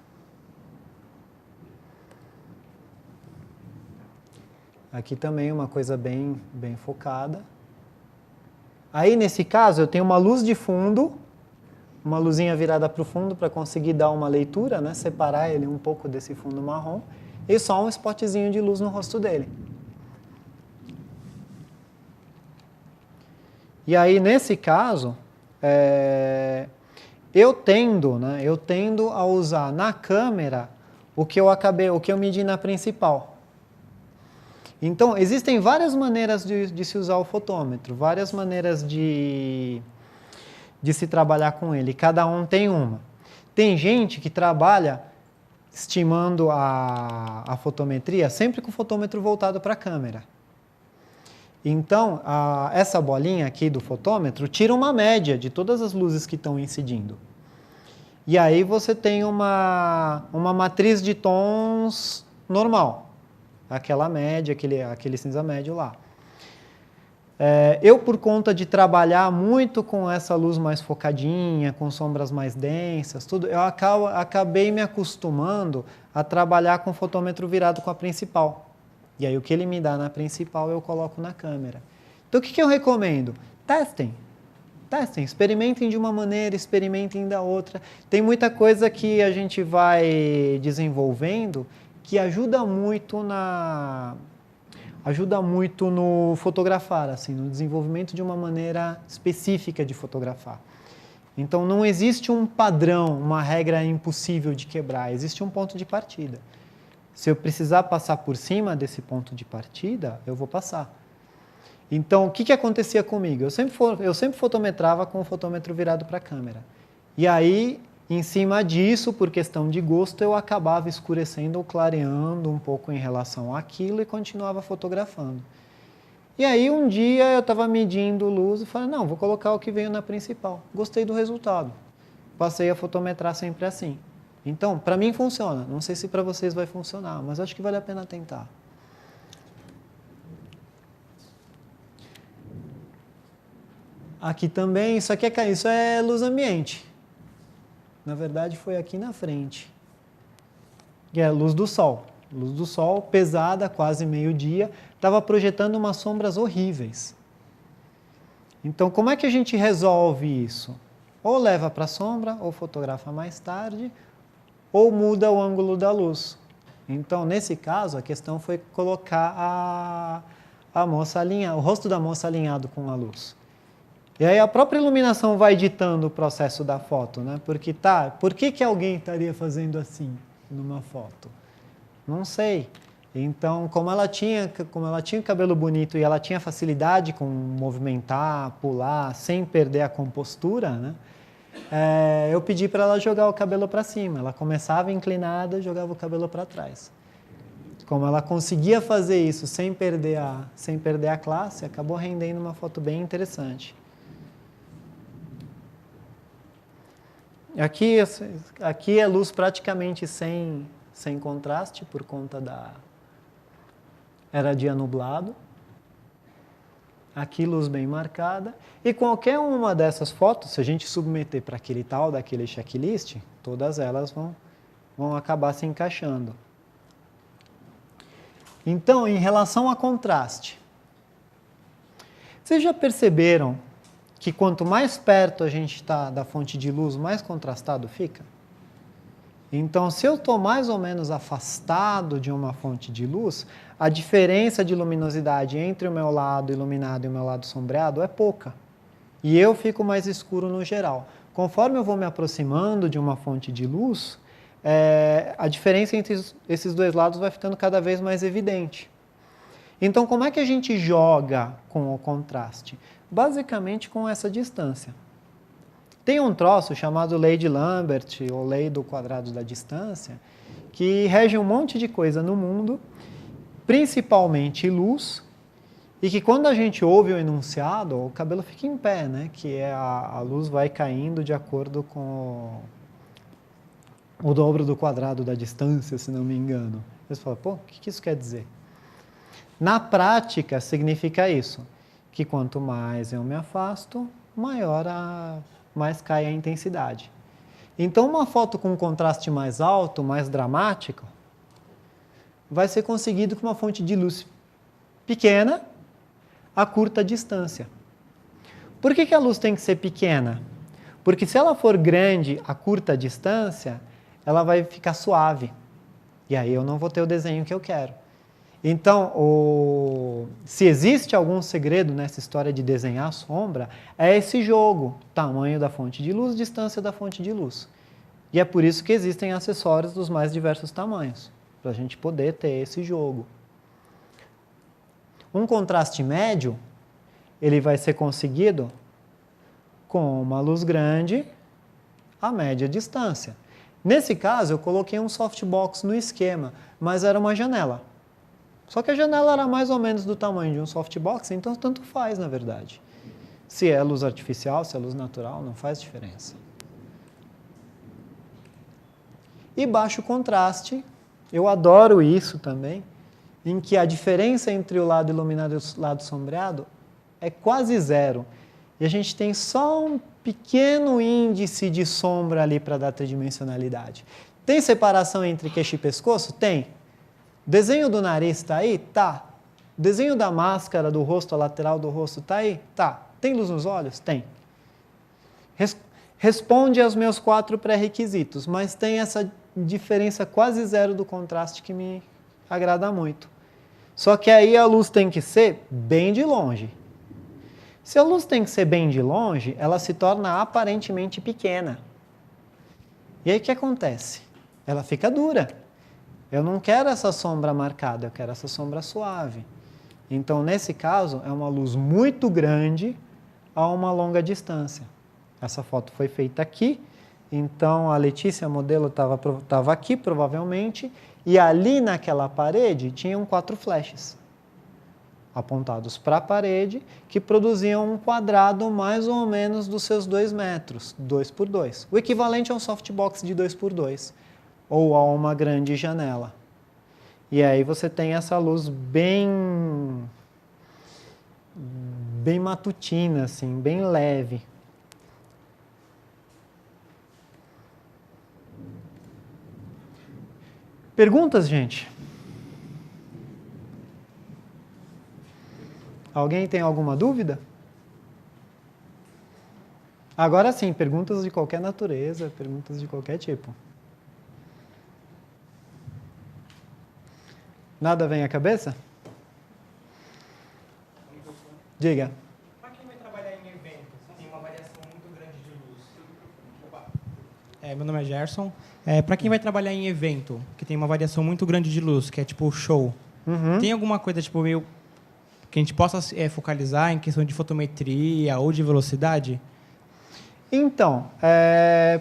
A: Aqui também uma coisa bem focada. Aí nesse caso eu tenho uma luz de fundo, uma luzinha virada para o fundo para conseguir dar uma leitura, né? Separar ele um pouco desse fundo marrom, e só um spotzinho de luz no rosto dele. E aí, nesse caso, eu tendo a usar na câmera o que eu medi na principal. Então, existem várias maneiras de se usar o fotômetro, várias maneiras de se trabalhar com ele. Cada um tem uma. Tem gente que trabalha estimando a fotometria sempre com o fotômetro voltado para a câmera. Então, essa bolinha aqui do fotômetro tira uma média de todas as luzes que estão incidindo. E aí você tem uma matriz de tons normal. Aquela média, aquele cinza médio lá. Eu, por conta de trabalhar muito com essa luz mais focadinha, com sombras mais densas, tudo, eu acabei me acostumando a trabalhar com o fotômetro virado com a principal. E aí o que ele me dá na principal eu coloco na câmera. Então o que eu recomendo? Testem. Testem, experimentem de uma maneira, experimentem da outra. Tem muita coisa que a gente vai desenvolvendo que ajuda muito no fotografar, assim, no desenvolvimento de uma maneira específica de fotografar. Então não existe um padrão, uma regra impossível de quebrar, existe um ponto de partida. Se eu precisar passar por cima desse ponto de partida, eu vou passar. Então, o que acontecia comigo? Eu sempre fotometrava com o fotômetro virado para a câmera. E aí, em cima disso, por questão de gosto, eu acabava escurecendo ou clareando um pouco em relação àquilo e continuava fotografando. E aí, um dia, eu estava medindo luz e falei, não, vou colocar o que veio na principal. Gostei do resultado. Passei a fotometrar sempre assim. Então, para mim funciona. Não sei se para vocês vai funcionar, mas acho que vale a pena tentar. Aqui também, isso é luz ambiente. Na verdade, foi aqui na frente. Que é a luz do sol. Luz do sol, pesada, quase meio-dia, estava projetando umas sombras horríveis. Então, como é que a gente resolve isso? Ou leva para a sombra, ou fotografa mais tarde, ou muda o ângulo da luz. Então, nesse caso, a questão foi colocar o rosto da moça alinhado com a luz. E aí a própria iluminação vai ditando o processo da foto, né? Porque por que alguém estaria fazendo assim numa foto? Não sei. Então, como ela tinha o cabelo bonito e ela tinha facilidade com movimentar, pular, sem perder a compostura, né? Eu pedi para ela jogar o cabelo para cima. Ela começava inclinada e jogava o cabelo para trás. Como ela conseguia fazer isso sem perder a classe, acabou rendendo uma foto bem interessante. Aqui é luz praticamente sem contraste, por conta era dia nublado. Aqui luz bem marcada. E qualquer uma dessas fotos, se a gente submeter para daquele checklist, todas elas vão acabar se encaixando. Então, em relação a contraste, vocês já perceberam que quanto mais perto a gente está da fonte de luz, mais contrastado fica? Então, se eu estou mais ou menos afastado de uma fonte de luz, a diferença de luminosidade entre o meu lado iluminado e o meu lado sombreado é pouca. E eu fico mais escuro no geral. Conforme eu vou me aproximando de uma fonte de luz, a diferença entre esses dois lados vai ficando cada vez mais evidente. Então, como é que a gente joga com o contraste? Basicamente com essa distância. Tem um troço chamado lei de Lambert, ou lei do quadrado da distância, que rege um monte de coisa no mundo, principalmente luz, e que quando a gente ouve o enunciado, o cabelo fica em pé, né? Que a luz vai caindo de acordo com o dobro do quadrado da distância, se não me engano. Você fala, pô, o que isso quer dizer? Na prática, significa isso, que quanto mais eu me afasto, mais cai a intensidade. Então, uma foto com um contraste mais alto, mais dramático, vai ser conseguido com uma fonte de luz pequena a curta distância. Por que a luz tem que ser pequena? Porque se ela for grande a curta distância, ela vai ficar suave. E aí eu não vou ter o desenho que eu quero. Então, se existe algum segredo nessa história de desenhar sombra, é esse jogo, tamanho da fonte de luz, distância da fonte de luz. E é por isso que existem acessórios dos mais diversos tamanhos, para a gente poder ter esse jogo. Um contraste médio, ele vai ser conseguido com uma luz grande a média distância. Nesse caso, eu coloquei um softbox no esquema, mas era uma janela. Só que a janela era mais ou menos do tamanho de um softbox, então tanto faz, na verdade. Se é luz artificial, se é luz natural, não faz diferença. E baixo contraste, eu adoro isso também, em que a diferença entre o lado iluminado e o lado sombreado é quase zero. E a gente tem só um pequeno índice de sombra ali para dar tridimensionalidade. Tem separação entre queixo e pescoço? Tem. Desenho do nariz está aí? Tá. Desenho da máscara do rosto, a lateral do rosto está aí? Tá. Tem luz nos olhos? Tem. Responde aos meus 4 pré-requisitos, mas tem essa diferença quase zero do contraste que me agrada muito. Só que aí a luz tem que ser bem de longe. Se a luz tem que ser bem de longe, ela se torna aparentemente pequena. E aí o que acontece? Ela fica dura. Eu não quero essa sombra marcada, eu quero essa sombra suave. Então, nesse caso, é uma luz muito grande a uma longa distância. Essa foto foi feita aqui, então a Letícia, a modelo, estava aqui, provavelmente, e ali naquela parede tinham 4 flashes apontados para a parede, que produziam um quadrado mais ou menos dos seus 2 metros, 2 por 2. O equivalente a um softbox de 2 por 2, ou a uma grande janela. E aí você tem essa luz bem matutina, assim, bem leve. Perguntas, gente? Alguém tem alguma dúvida? Agora sim, perguntas de qualquer natureza, perguntas de qualquer tipo. Nada vem à cabeça? Diga.
C: Para quem vai trabalhar em eventos, tem uma variação muito grande de luz. Meu nome é Gerson. Para quem vai trabalhar em evento, que tem uma variação muito grande de luz, que é tipo show, tem alguma coisa tipo meio que a gente possa focalizar em questão de fotometria ou de velocidade?
A: Então,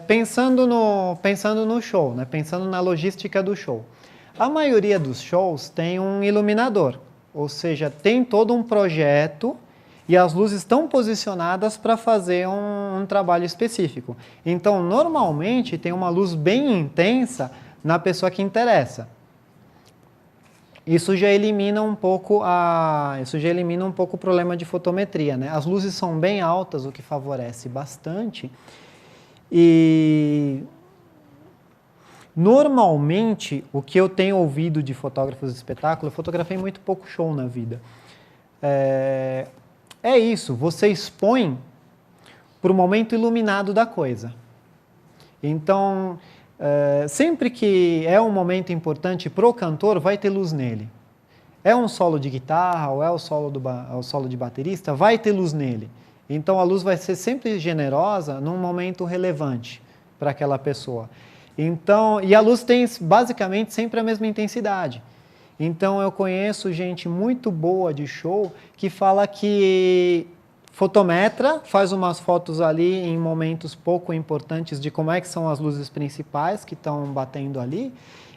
A: pensando no show, né? Pensando na logística do show. A maioria dos shows tem um iluminador, ou seja, tem todo um projeto e as luzes estão posicionadas para fazer um trabalho específico. Então, normalmente, tem uma luz bem intensa na pessoa que interessa. Isso já elimina um pouco o problema de fotometria, né? As luzes são bem altas, o que favorece bastante. E normalmente, o que eu tenho ouvido de fotógrafos de espetáculo, eu fotografei muito pouco show na vida. É isso, você expõe para o momento iluminado da coisa. Então, sempre que é um momento importante para o cantor, vai ter luz nele. É um solo de guitarra ou é o solo de baterista, vai ter luz nele. Então, a luz vai ser sempre generosa num momento relevante para aquela pessoa. Então, e a luz tem basicamente sempre a mesma intensidade. Então, eu conheço gente muito boa de show que fala que fotometra, faz umas fotos ali em momentos pouco importantes de como é que são as luzes principais que estão batendo ali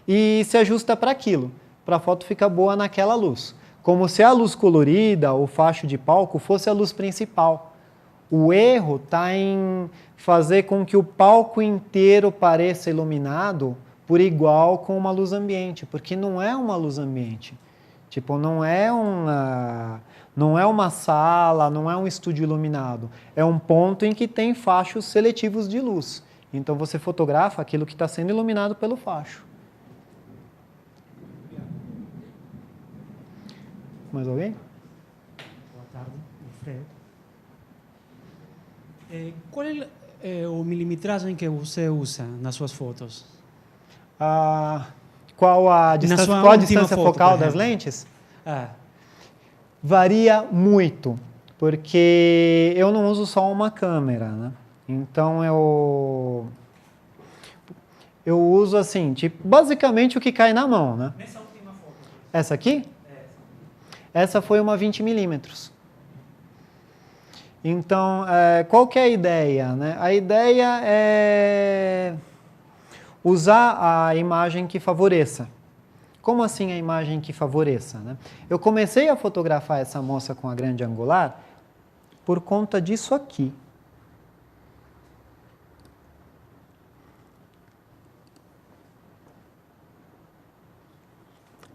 A: e se ajusta para aquilo, para a foto ficar boa naquela luz. Como se a luz colorida, o facho de palco, fosse a luz principal. O erro está em fazer com que o palco inteiro pareça iluminado por igual com uma luz ambiente, porque não é uma luz ambiente. Tipo, não é uma sala, não é um estúdio iluminado. É um ponto em que tem fachos seletivos de luz. Então, você fotografa aquilo que está sendo iluminado pelo facho. Mais alguém?
D: Boa tarde, Fred. Qual é o milimetragem que você usa nas suas fotos?
A: Qual a distância
D: foto,
A: focal das lentes?
D: Ah.
A: Varia muito, porque eu não uso só uma câmera, né? Então eu uso assim, tipo, basicamente o que cai na mão, né?
C: Nessa última foto.
A: Essa aqui? Essa foi uma 20 milímetros. Então, qual que é a ideia, né? A ideia é usar a imagem que favoreça. Como assim a imagem que favoreça, né? Eu comecei a fotografar essa moça com a grande angular por conta disso aqui.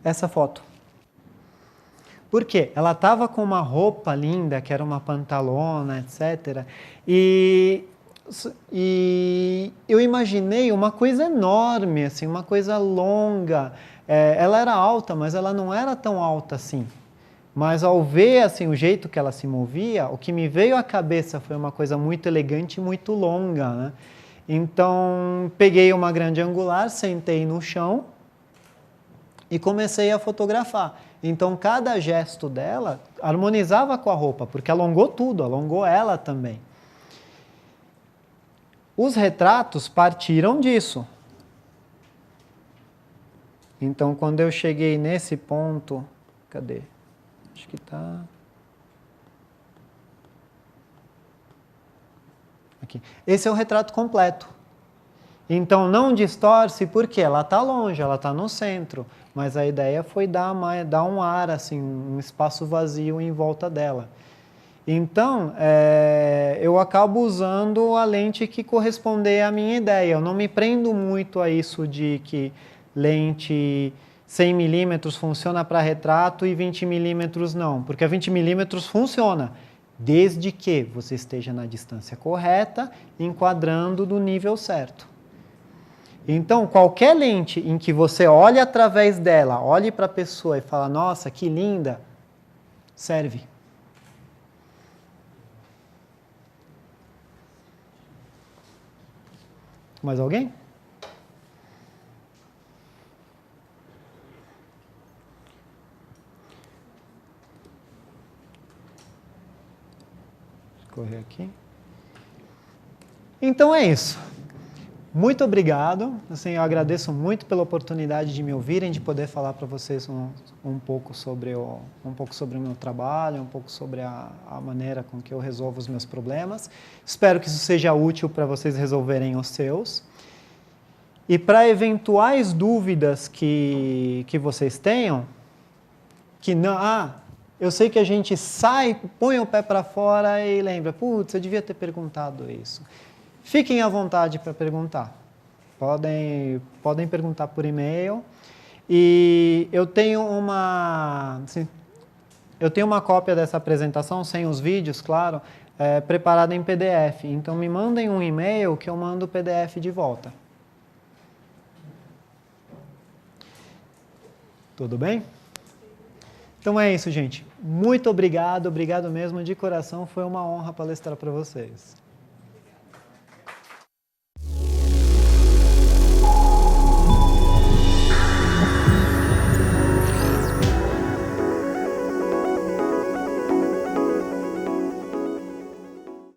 A: Essa foto. Por quê? Ela estava com uma roupa linda, que era uma pantalona, etc. E eu imaginei uma coisa enorme, assim, uma coisa longa. Ela era alta, mas ela não era tão alta assim. Mas ao ver assim, o jeito que ela se movia, o que me veio à cabeça foi uma coisa muito elegante e muito longa, né? Então, peguei uma grande angular, sentei no chão e comecei a fotografar. Então, cada gesto dela harmonizava com a roupa, porque alongou tudo, alongou ela também. Os retratos partiram disso. Então, quando eu cheguei nesse ponto... Cadê? Acho que está... Aqui. Esse é o retrato completo. Então, não distorce, porque ela está longe, ela está no centro. Mas a ideia foi dar um ar, assim, um espaço vazio em volta dela. Então, eu acabo usando a lente que corresponder à minha ideia. Eu não me prendo muito a isso de que lente 100 milímetros funciona para retrato e 20 milímetros não. Porque a 20 milímetros funciona, desde que você esteja na distância correta, enquadrando do nível certo. Então, qualquer lente em que você olhe através dela, olhe para a pessoa e fala, nossa, que linda, serve. Mais alguém? Vou correr aqui. Então é isso. Muito obrigado. Assim, eu agradeço muito pela oportunidade de me ouvirem, de poder falar para vocês um pouco sobre o meu trabalho, um pouco sobre a maneira com que eu resolvo os meus problemas. Espero que isso seja útil para vocês resolverem os seus. E para eventuais dúvidas que vocês tenham, que não... eu sei que a gente sai, põe o pé para fora e lembra, putz, eu devia ter perguntado isso. Fiquem à vontade para perguntar. Podem perguntar por e-mail. E eu tenho uma cópia dessa apresentação, sem os vídeos, claro, preparada em PDF. Então, me mandem um e-mail que eu mando o PDF de volta. Tudo bem? Então é isso, gente. Muito obrigado mesmo, de coração. Foi uma honra palestrar para vocês.